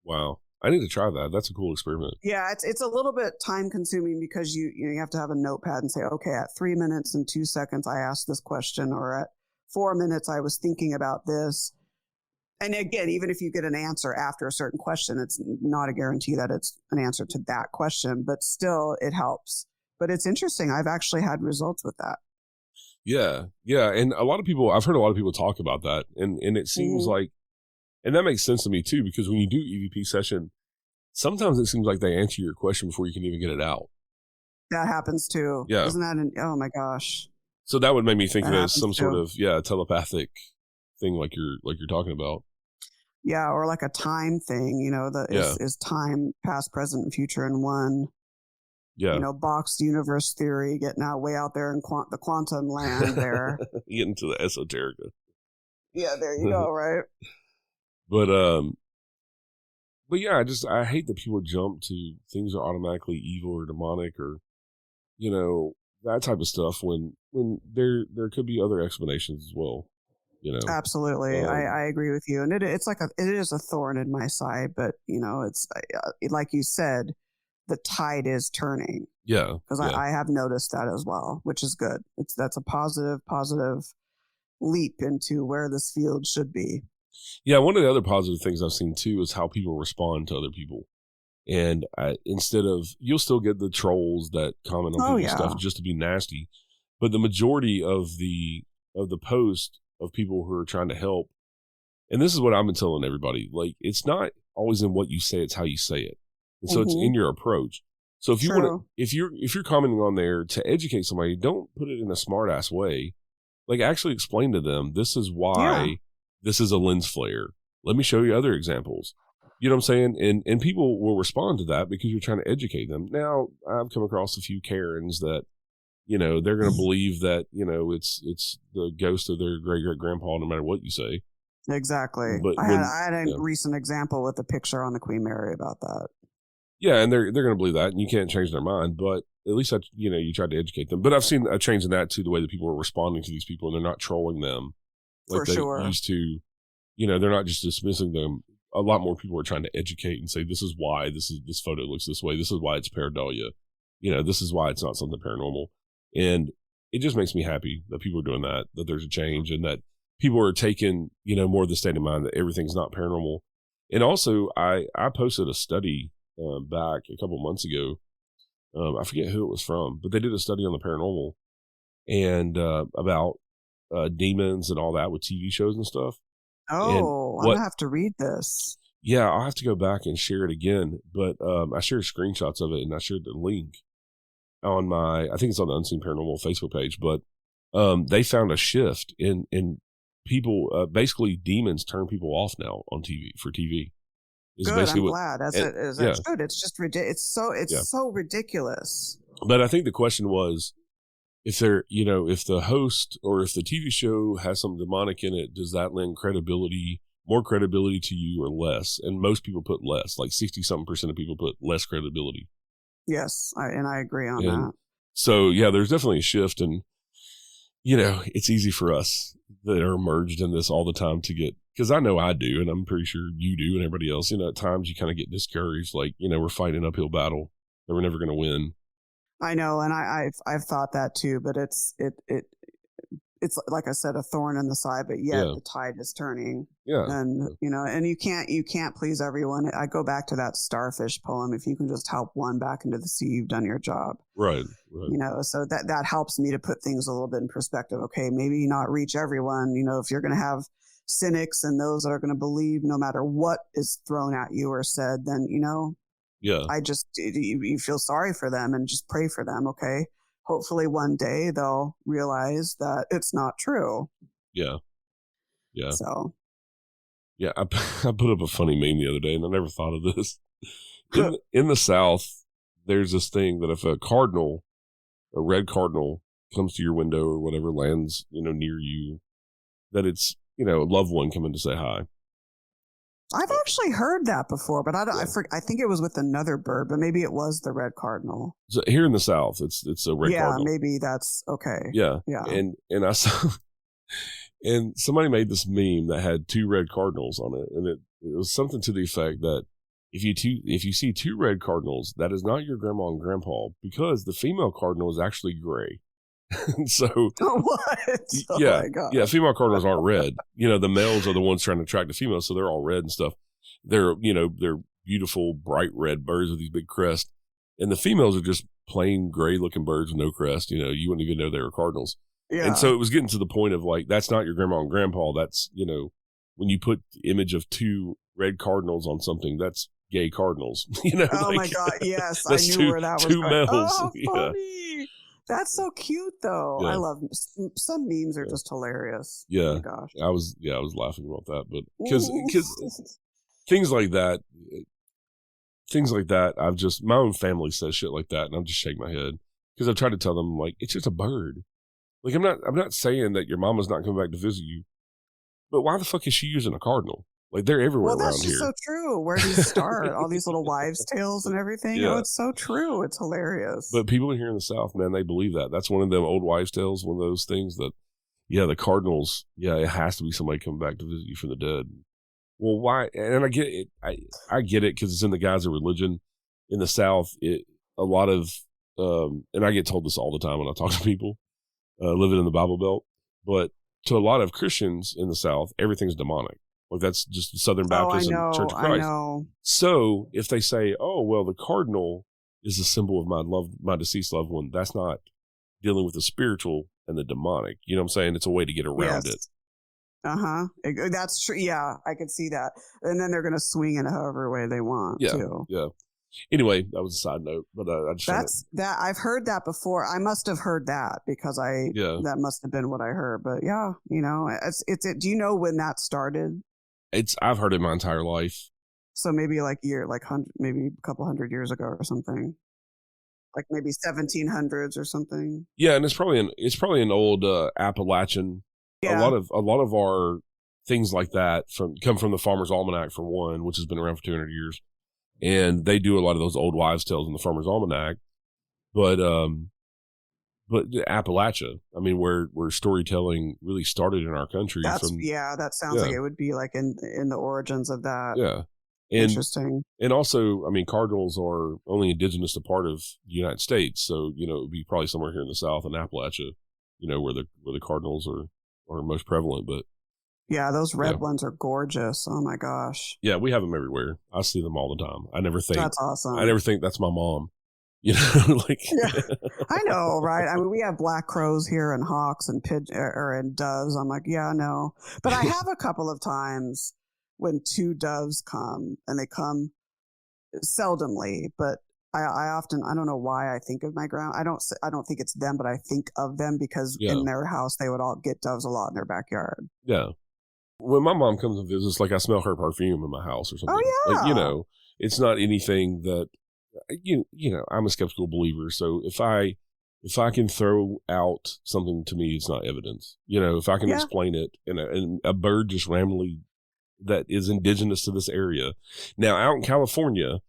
Wow. I need to try that. That's a cool experiment. Yeah, it's a little bit time consuming because you have to have a notepad and say, okay, at 3 minutes and 2 seconds, I asked this question, or at 4 minutes, I was thinking about this. And again, even if you get an answer after a certain question, it's not a guarantee that it's an answer to that question, but still it helps. But it's interesting. I've actually had results with that. Yeah. Yeah. And I've heard a lot of people talk about that. And it seems like, and that makes sense to me too, because when you do EVP session, sometimes it seems like they answer your question before you can even get it out. That happens too. Yeah. Isn't that oh my gosh. So that would make me think of it as some sort of, telepathic thing like you're talking about. Yeah. Or like a time thing, is time past, present, and future in one. Yeah. Boxed universe theory, getting way out there in the quantum land there. Getting to the esoterica. Yeah, there you go, right? But yeah, I hate that people jump to things are automatically evil or demonic or, that type of stuff when there could be other explanations as well. Absolutely. I agree with you. And it is a thorn in my side, but it's like you said, the tide is turning. Yeah. Because I have noticed that as well, which is good. That's a positive leap into where this field should be. Yeah. One of the other positive things I've seen too is how people respond to other people. And instead of, you'll still get the trolls that comment on people's stuff just to be nasty. But the majority of the post of people who are trying to help, and this is what I've been telling everybody, like, it's not always in what you say, it's how you say it. And so it's in your approach. So if you want to, if you're commenting on there to educate somebody, don't put it in a smart ass way. Like, actually explain to them, this is why this is a lens flare. Let me show you other examples. You know what I'm saying? And people will respond to that because you're trying to educate them. Now, I've come across a few Karens that, they're going to believe that, it's the ghost of their great-great-grandpa no matter what you say. Exactly. But I had a recent example with a picture on the Queen Mary about that. Yeah, and they're going to believe that, and you can't change their mind. But at least you tried to educate them. But I've seen a change in that too, the way that people are responding to these people, and they're not trolling them like they used to. They're not just dismissing them. A lot more people are trying to educate and say, this is why this photo looks this way. This is why it's pareidolia. This is why it's not something paranormal. And it just makes me happy that people are doing that there's a change, and that people are taking more of the state of mind that everything's not paranormal. And also, I posted a study back a couple months ago. I forget who it was from, but they did a study on the paranormal and about demons and all that with TV shows and stuff. Oh, I'm going to have to read this. Yeah, I'll have to go back and share it again. But I shared screenshots of it, and I shared the link on I think it's on the Unseen Paranormal Facebook page. But they found a shift in people. Basically, demons turn people off now on TV for TV. Good, I'm glad. As it should. It's just ridiculous. It's so ridiculous. But I think the question was, if they're, if the host or if the TV show has some demonic in it, does that lend more credibility to you or less? And most people put less, like 60-something% of people put less credibility. Yes. I agree on that. So yeah, there's definitely a shift, and, it's easy for us that are immersed in this all the time to get, because I know I do, and I'm pretty sure you do, and everybody else, at times you kind of get discouraged, like, we're fighting an uphill battle that we're never going to win. I know, and I've thought that too, but it's like I said, a thorn in the side, but yet the tide is turning. Yeah. And, and you can't please everyone. I go back to that starfish poem. If you can just help one back into the sea, you've done your job. Right. So that helps me to put things a little bit in perspective. Okay, maybe not reach everyone. If you're going to have cynics and those that are going to believe no matter what is thrown at you or said, then, you feel sorry for them and just pray for them. Okay. Hopefully one day they'll realize that it's not true. Yeah. Yeah. So. Yeah. I put up a funny meme the other day and I never thought of this. In the South, there's this thing that if a red cardinal comes to your window or whatever, lands, near you, that it's, a loved one coming to say hi. I've actually heard that before, but I think it was with another bird, but maybe it was the red cardinal. So here in the South, it's a red cardinal. Yeah, maybe that's okay. Yeah. Yeah. And I saw, and somebody made this meme that had 2 red cardinals on it. And it was something to the effect that if you see 2 red cardinals, that is not your grandma and grandpa, because the female cardinal is actually gray. So what? Yeah, my God. Yeah, female cardinals aren't red. The males are the ones trying to attract the females, so they're all red and stuff. They're beautiful, bright red birds with these big crests, and the females are just plain gray looking birds with no crest. You wouldn't even know they were cardinals. Yeah. And so it was getting to the point of like, that's not your grandma and grandpa. That's when you put the image of 2 red cardinals on something, that's gay cardinals. Oh my God, yes, I knew where that was 2 males. Oh, yeah. funny. That's so cute, though. Yeah. I love some memes are just hilarious. Yeah, oh my gosh. I was laughing about that, but because things like that, my own family says shit like that, and I'm just shaking my head because I've tried to tell them like it's just a bird. Like I'm not saying that your mama's not coming back to visit you, but why the fuck is she using a cardinal? Like they're everywhere around here. Well, that's just so true. Where do you start? All these little wives' tales and everything. Yeah. It's so true. It's hilarious. But people here in the South, man, they believe that. That's one of them old wives' tales. One of those things that, the cardinals. Yeah, it has to be somebody coming back to visit you from the dead. Well, why? And I get it. I get it because it's in the guise of religion. In the South, a lot of, and I get told this all the time when I talk to people living in the Bible Belt. But to a lot of Christians in the South, everything's demonic. Like that's just the Southern Baptist and Church of Christ. I know. So if they say, "Oh, well, the cardinal is a symbol of my deceased loved one," that's not dealing with the spiritual and the demonic. You know what I'm saying? It's a way to get around it. That's true. Yeah, I could see that. And then they're going to swing it however way they want. Too. Yeah. Anyway, that was a side note, but I just that I've heard that before. I must have heard that because that must have been what I heard. But yeah, it's do you know when that started? I've heard it my entire life. So maybe maybe a couple hundred years ago or something, like maybe 1700s or something. Yeah, and it's probably an old Appalachian. Yeah. A lot of our things like that come from the Farmer's Almanac for one, which has been around for 200 years, and they do a lot of those old wives' tales in the Farmer's Almanac. But Appalachia, I mean, where storytelling really started in our country. That sounds like it would be like in the origins of that. Yeah. Interesting. And also, I mean, cardinals are only indigenous to part of the United States. So, it would be probably somewhere here in the South in Appalachia, where the cardinals are most prevalent. But yeah, those red ones are gorgeous. Oh my gosh. Yeah, we have them everywhere. I see them all the time. I never think that's awesome. I never think that's my mom. Yeah. I know, right? I mean, we have black crows here and hawks and and doves. I'm like, yeah, no. But I have a couple of times when 2 doves come, and they come seldomly, but I often, I don't know why I think of my grandma. I don't think it's them, but I think of them because in their house, they would all get doves a lot in their backyard. Yeah. When my mom comes and visits, like I smell her perfume in my house or something. Oh, yeah. Like, it's not anything that, I'm a skeptical believer. So if I can throw out something, to me, it's not evidence. If I can explain it, and a bird just randomly that is indigenous to this area. Now, out in California,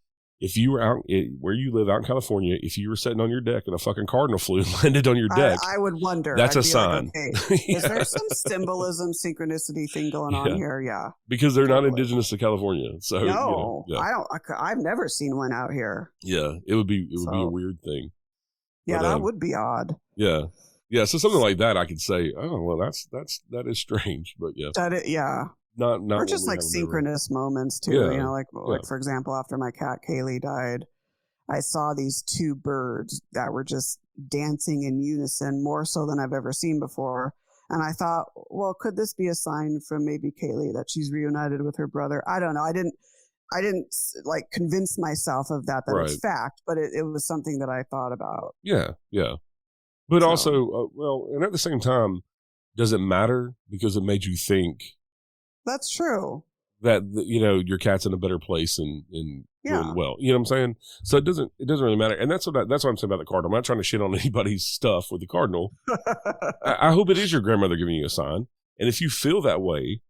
if you were out where you live out in California, if you were sitting on your deck and a fucking cardinal flew and landed on your deck, I would wonder. That's a sign. Like, okay, is there some symbolism, synchronicity thing going on here? Yeah, because they're not indigenous to California. So no, I've never seen one out here. Yeah, it would be a weird thing. Yeah, but, that would be odd. Yeah. Yeah, so something like that, I could say, oh well, that is strange, but yeah, Or not when just we like have a memory. synchronous moments too. Yeah, yeah, Like for example, after my cat Kaylee died, I saw these two birds that were just dancing in unison more so than I've ever seen before. And I thought, well, could this be a sign from maybe Kaylee that she's reunited with her brother? I don't know. I didn't like convince myself of that right. it's fact, but it was something that I thought about. Yeah, yeah. But also, So well, and at the same time, does it matter because it made you think that's true. that your cat's in a better place and doing Yeah. well. You know what I'm saying? So it doesn't really matter. And that's what I'm saying about the cardinal. I'm not trying to shit on anybody's stuff with the cardinal. I hope it is your grandmother giving you a sign. And if you feel that way,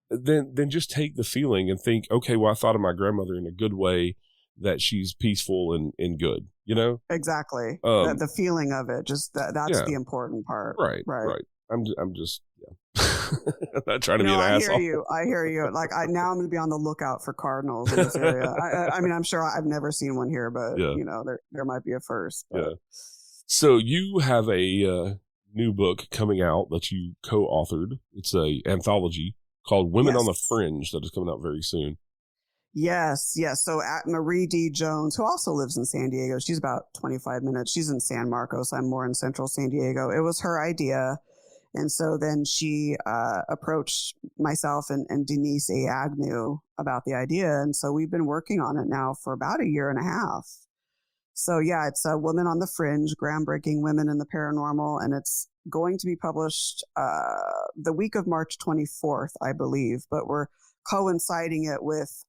then just take the feeling and think, okay, well, I thought of my grandmother in a good way, that she's peaceful and good. Exactly. Um, The feeling of it, just that's yeah, the important part. right. I'm just I'm not trying to be No, an I asshole. hear you. I hear you. Like now I'm going to be on the lookout for cardinals in this area. I mean, I'm sure I've never seen one here, but Yeah. there might be a first. But. Yeah. So you have a new book coming out that you co-authored. It's a anthology called Women on the Fringe that is coming out very soon. Yes. So at Marie D. Jones, who also lives in San Diego, she's about 25 minutes. She's in San Marcos. I'm more in central San Diego. It was her idea. And so then she approached myself and Denise A. Agnew about the idea. And so we've been working on it now for about a year and a half. So yeah, it's a Women on the Fringe, Groundbreaking Women in the Paranormal. And it's going to be published the week of March 24th, I believe. But we're coinciding it with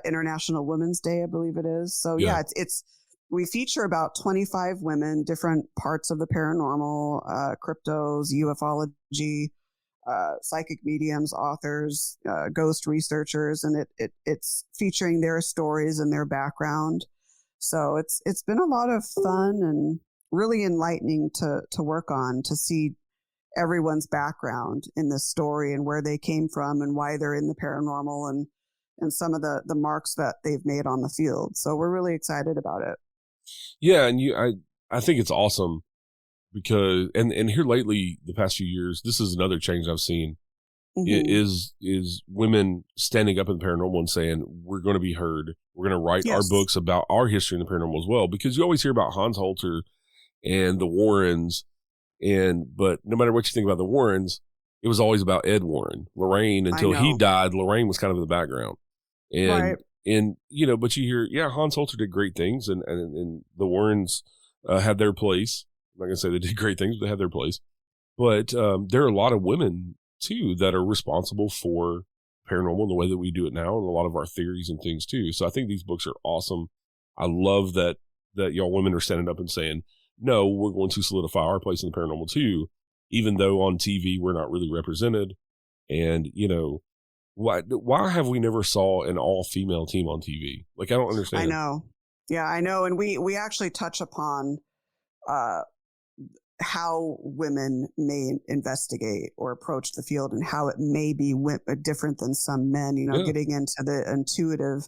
International Women's Day, I believe it is. So yeah, it's we feature about 25 women, different parts of the paranormal, cryptos, ufology, psychic mediums, authors, ghost researchers, and it's featuring their stories and their background. So it's been a lot of fun and really enlightening to work on, to see everyone's background in this story and where they came from and why they're in the paranormal and some of the marks that they've made on the field. So we're really excited about it. Yeah, and I think it's awesome because and here lately, the past few years, this is another change I've seen. Is women standing up in the paranormal and saying, we're going to be heard. We're going to write our books about our history in the paranormal as well, because you always hear about Hans Holter and the Warrens, but no matter what you think about the Warrens, it was always about Ed Warren. Lorraine, until he died, Lorraine was kind of in the background. And but you hear, Hans Holter did great things, and the Warrens had their place. I'm not gonna say they did great things, but they had their place. But there are a lot of women too that are responsible for paranormal in the way that we do it now, and a lot of our theories and things too. So I think these books are awesome. I love that y'all women are standing up and saying, no, we're going to solidify our place in the paranormal too, even though on TV we're not really represented. And why have we never saw an all-female team on TV? Like, I don't understand. I know. Yeah, I know. And we actually touch upon how women may investigate or approach the field and how it may be different than some men, getting into the intuitive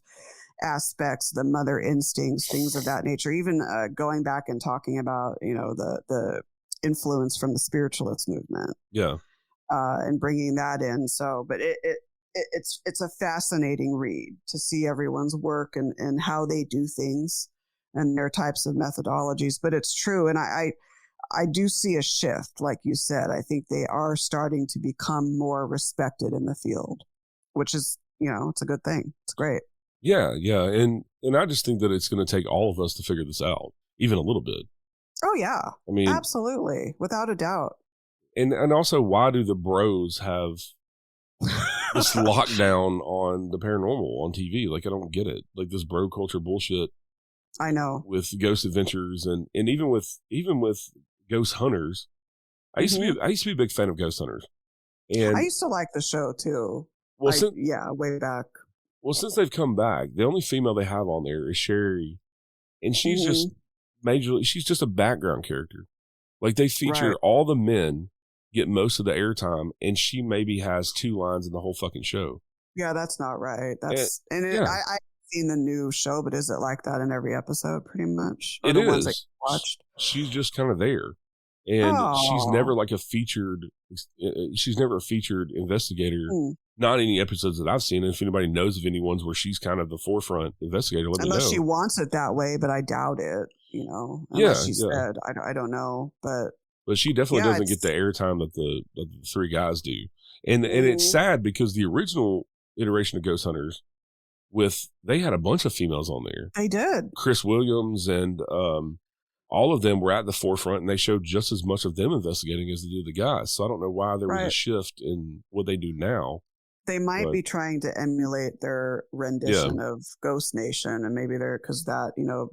aspects, the mother instincts, things of that nature, even going back and talking about, the influence from the spiritualist movement. Yeah. And bringing that in. So, but it's a fascinating read to see everyone's work and how they do things and their types of methodologies. But it's true. And I do see a shift, like you said. I think they are starting to become more respected in the field, which is, it's a good thing. It's great. Yeah. And I just think that it's going to take all of us to figure this out, even a little bit. Oh, yeah. I mean, absolutely. Without a doubt. And also, why do the bros have this lockdown on the paranormal on TV? Like, I don't get it. Like, this bro culture bullshit. I know. With Ghost Adventures and even with Ghost Hunters. I used to be a big fan of Ghost Hunters. And I used to like the show too. Well, way back. Well, since they've come back, the only female they have on there is Sherry, and she's just she's just a background character. Like, they feature all the men get most of the airtime, and she maybe has 2 lines in the whole fucking show. Yeah, that's not right. I've seen the new show, but is it like that in every episode, pretty much? It is. Ones that you watched? She's just kind of there. And she's never Oh. like she's never a featured investigator. Hmm. Not any episodes that I've seen. And if anybody knows of any ones where she's kind of the forefront investigator, let me know. Unless she wants it that way, but I doubt it, you know, Yeah, unless she yeah. said, I don't know, but she definitely yeah, doesn't get the airtime that the three guys do. And it's Mhm. sad because the original iteration of Ghost Hunters they had a bunch of females on there. They did. Chris Williams and all of them were at the forefront, and they showed just as much of them investigating as they did the guys. So I don't know why there was a Right. shift in what they do now. They might But be trying to emulate their rendition of Ghost Nation, and maybe they're because that, you know,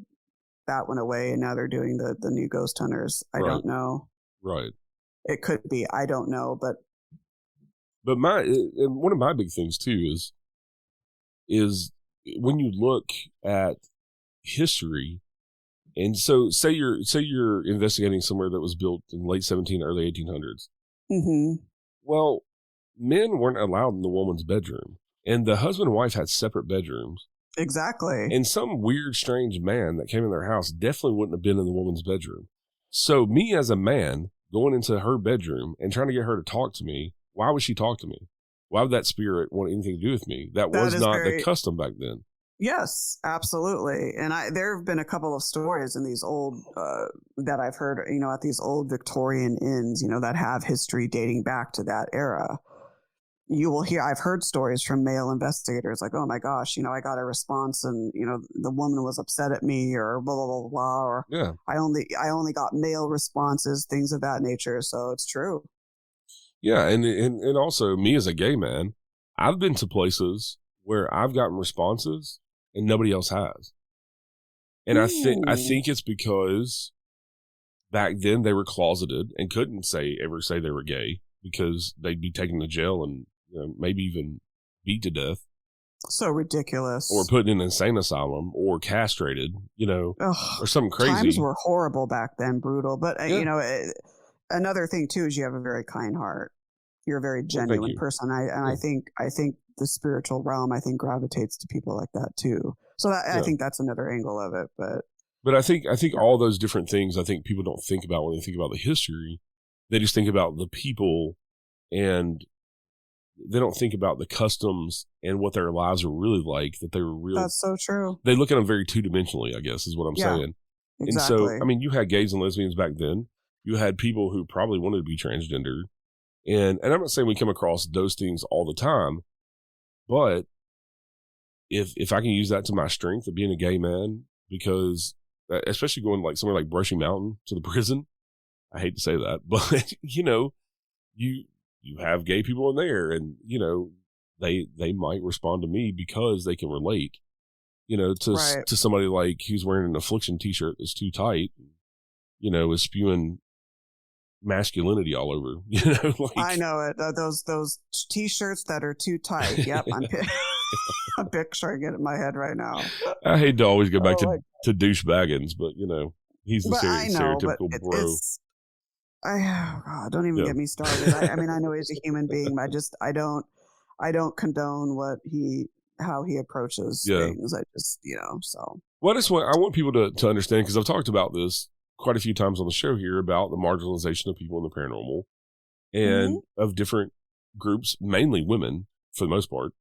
that went away and now they're doing the new Ghost Hunters. I Right. don't know. Right. It could be. I don't know, but and one of my big things too is when you look at history, and so say you're investigating somewhere that was built in late 1700s, early 1800s. Mhm. Well, men weren't allowed in the woman's bedroom, and the husband and wife had separate bedrooms. Exactly. And some weird, strange man that came in their house definitely wouldn't have been in the woman's bedroom. So me as a man going into her bedroom and trying to get her to talk to me, why would she talk to me? Why would that spirit want anything to do with me? That was not the custom back then. Yes, absolutely. And there have been a couple of stories in these old that I've heard, you know, at these old Victorian inns, you know, that have history dating back to that era. You will hear, I've heard stories from male investigators like, oh my gosh, you know, I got a response and, you know, the woman was upset at me or blah, blah, blah, blah, or Yeah. I only got male responses, things of that nature. So it's true. Yeah. And also me as a gay man, I've been to places where I've gotten responses and nobody else has. And I think it's because back then they were closeted and couldn't ever say they were gay because they'd be taken to jail and, you know, maybe even beat to death. So ridiculous. Or put in an insane asylum or castrated, you know, or something crazy. Times were horrible back then, brutal. But, you know, another thing, too, is you have a very kind heart. You're a very genuine person. I think the spiritual realm, I think, gravitates to people like that, too. So I think that's another angle of it. But I think all those different things, I think people don't think about when they think about the history. They just think about the people, and they don't think about the customs and what their lives are really like, that they were real. That's so true. They look at them very two-dimensionally, I guess, is what I'm saying. Exactly. And so, I mean, you had gays and lesbians back then. You had people who probably wanted to be transgender. And I'm not saying we come across those things all the time, but if I can use that to my strength of being a gay man, because especially going like somewhere like Brushy Mountain to the prison, I hate to say that, but you know, you have gay people in there, and you know, they might respond to me because they can relate, you know, to somebody like who's wearing an Affliction t-shirt that's too tight, you know, is spewing masculinity all over, you know. Like, I know it. Those t-shirts that are too tight. Yep, I'm picturing it in my head right now. I hate to always go back to douche Baggins, but you know, he's the stereotypical bro. God, don't even get me started. I mean, I know he's a human being, but I don't condone how he approaches things. I just, you know, so. Well, I want people to understand, because I've talked about this quite a few times on the show here about the marginalization of people in the paranormal and of different groups, mainly women for the most part.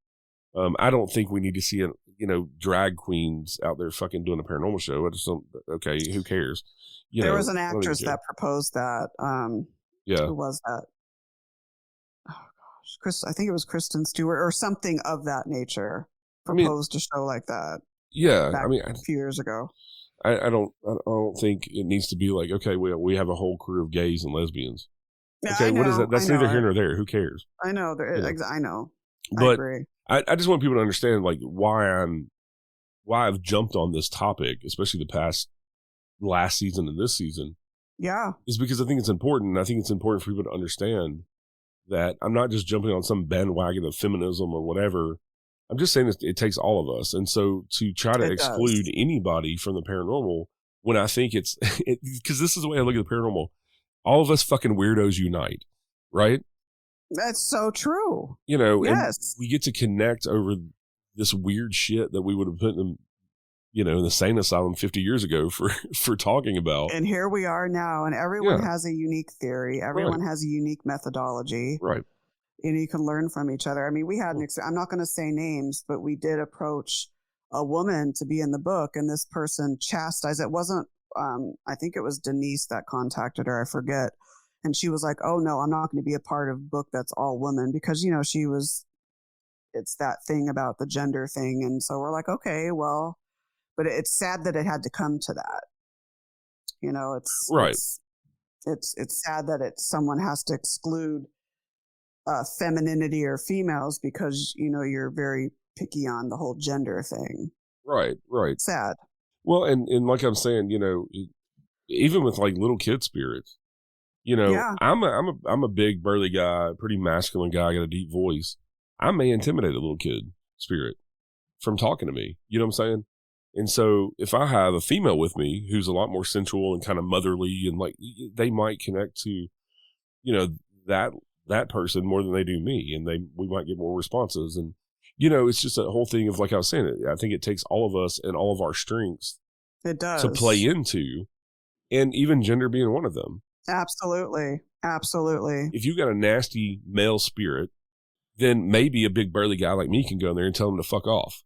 I don't think we need to see you know, drag queens out there fucking doing a paranormal show. I just don't. Okay, who cares? There was an actress that proposed that. Who was that? Oh gosh, I think it was Kristen Stewart or something of that nature. Proposed a show like that. Yeah, a few years ago. I don't think it needs to be like, okay, we have a whole crew of gays and lesbians. Yeah, okay, what is that? That's neither here nor there. Who cares? I know. I know. But I agree. I just want people to understand like why I've jumped on this topic, especially the past last season and this season. Yeah. Is because I think it's important. And I think it's important for people to understand that I'm not just jumping on some bandwagon of feminism or whatever. I'm just saying it takes all of us. And so to try to exclude anybody from the paranormal, when I think because this is the way I look at the paranormal, all of us fucking weirdos unite, right? That's so true. You know, and we get to connect over this weird shit that we would have put in, in the insane asylum 50 years ago for talking about. And here we are now, and everyone has a unique theory. Everyone has a unique methodology. Right. And you can learn from each other. I mean, we had I'm not going to say names, but we did approach a woman to be in the book, and this person chastised. It wasn't, I think it was Denise that contacted her. I forget. And she was like, oh no, I'm not going to be a part of a book that's all women, because, it's that thing about the gender thing. And so we're like, okay, well, but it's sad that it had to come to that. It's right. It's sad that someone has to exclude femininity or females because, you're very picky on the whole gender thing. Right. Sad. Well, and like I'm saying, even with like little kid spirits, I'm a big burly guy, pretty masculine guy, got a deep voice. I may intimidate a little kid spirit from talking to me. You know what I'm saying? And so if I have a female with me who's a lot more sensual and kind of motherly, and like they might connect to, that person more than they do me, and we might get more responses. And it's just a whole thing of, like I was saying, I think it takes all of us and all of our strengths to play into, and even gender being one of them. Absolutely. If you got a nasty male spirit, then maybe a big burly guy like me can go in there and tell him to fuck off.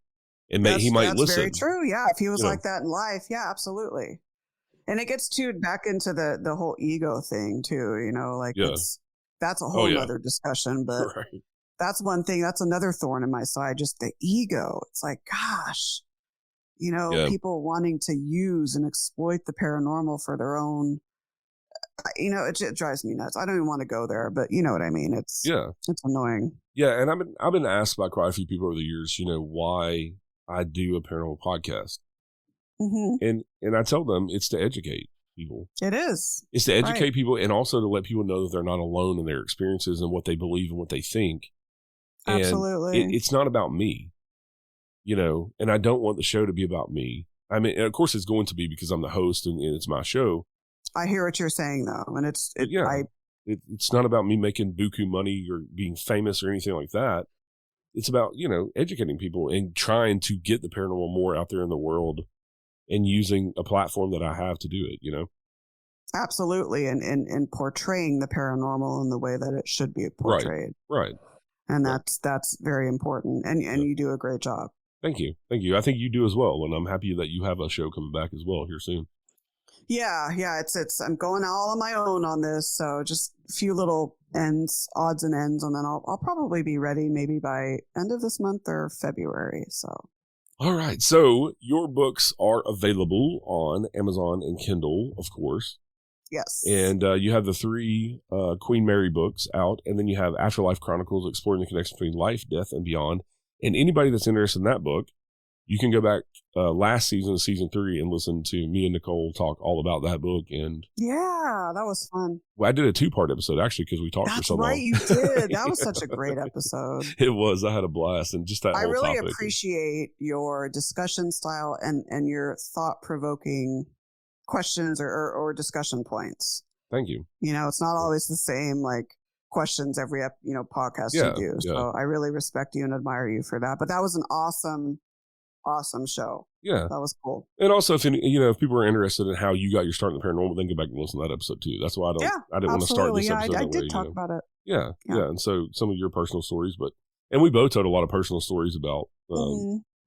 And he might listen. That's very true. Yeah. If he was like that in life. Yeah, absolutely. And it gets back into the whole ego thing too, that's a whole other discussion, but that's one thing. That's another thorn in my side, just the ego. It's like, gosh, people wanting to use and exploit the paranormal for their own, it drives me nuts. I don't even want to go there, but you know what I mean? It's annoying. Yeah. And I've been asked by quite a few people over the years, why I do a paranormal podcast. Mm-hmm. And I tell them it's to educate people. It is. It's to educate people, and also to let people know that they're not alone in their experiences and what they believe and what they think. Absolutely. And it's not about me, and I don't want the show to be about me. I mean, of course it's going to be because I'm the host and it's my show. I hear what you're saying though. And it's not about me making buku money or being famous or anything like that. It's about, educating people and trying to get the paranormal more out there in the world, and using a platform that I have to do it, Absolutely. And portraying the paranormal in the way that it should be portrayed. Right. And that's very important. And you do a great job. Thank you. I think you do as well. And I'm happy that you have a show coming back as well here soon. Yeah. It's I'm going all on my own on this. So just a few little odds and ends, and then I'll probably be ready maybe by end of this month or February. So. All right. So your books are available on Amazon and Kindle, of course. Yes. And you have the 3 Queen Mary books out, and then you have Afterlife Chronicles, exploring the connection between life, death, and beyond. And anybody that's interested in that book, you can go back last season, season 3, and listen to me and Nicole talk all about that book. And yeah, that was fun. Well, I did a 2-part episode actually, because we talked for so long. That's right, you did. That was such a great episode. It was. I had a blast, and just that. I whole really topic. Appreciate your discussion style and your thought-provoking questions or discussion points. Thank you. It's not always the same questions every podcast you do. So I really respect you and admire you for that. But that was an awesome show. Yeah, that was cool. And also, if people are interested in how you got your start in the paranormal, then go back and listen to that episode too. That's why I didn't want to start this episode. I did talk about it. Yeah. And so some of your personal stories, and we both told a lot of personal stories about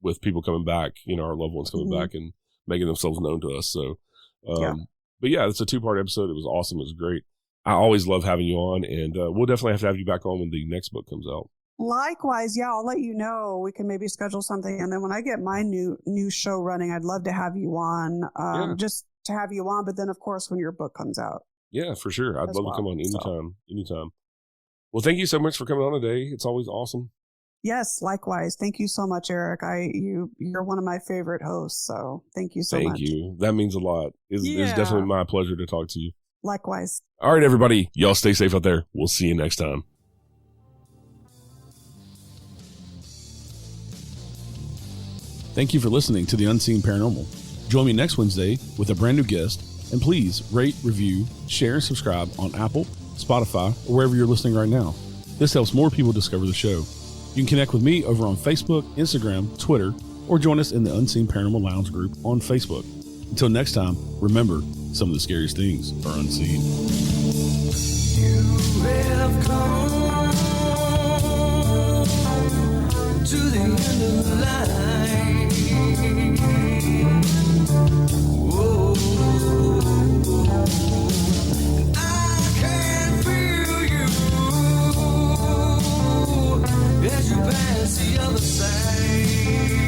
with people coming back. Our loved ones coming back and making themselves known to us. So, but yeah, it's a 2-part episode. It was awesome. It was great. I always love having you on, and we'll definitely have to have you back on when the next book comes out. Likewise, yeah, I'll let you know. We can maybe schedule something, and then when I get my new show running, I'd love to have you on, just to have you on. But then, of course, when your book comes out, yeah, for sure, I'd love to come on anytime. Well, thank you so much for coming on today. It's always awesome. Yes, likewise. Thank you so much, Eric. You're one of my favorite hosts, so thank you so much. Thank you. That means a lot. It's definitely my pleasure to talk to you. Likewise. All right, everybody. Y'all stay safe out there. We'll see you next time. Thank you for listening to The Unseen Paranormal. Join me next Wednesday with a brand new guest, and please rate, review, share, and subscribe on Apple, Spotify, or wherever you're listening right now. This helps more people discover the show. You can connect with me over on Facebook, Instagram, Twitter, or join us in the Unseen Paranormal Lounge group on Facebook. Until next time, remember, some of the scariest things are unseen. You have come to the end of the line. Whoa. I can feel you as you pass the other side.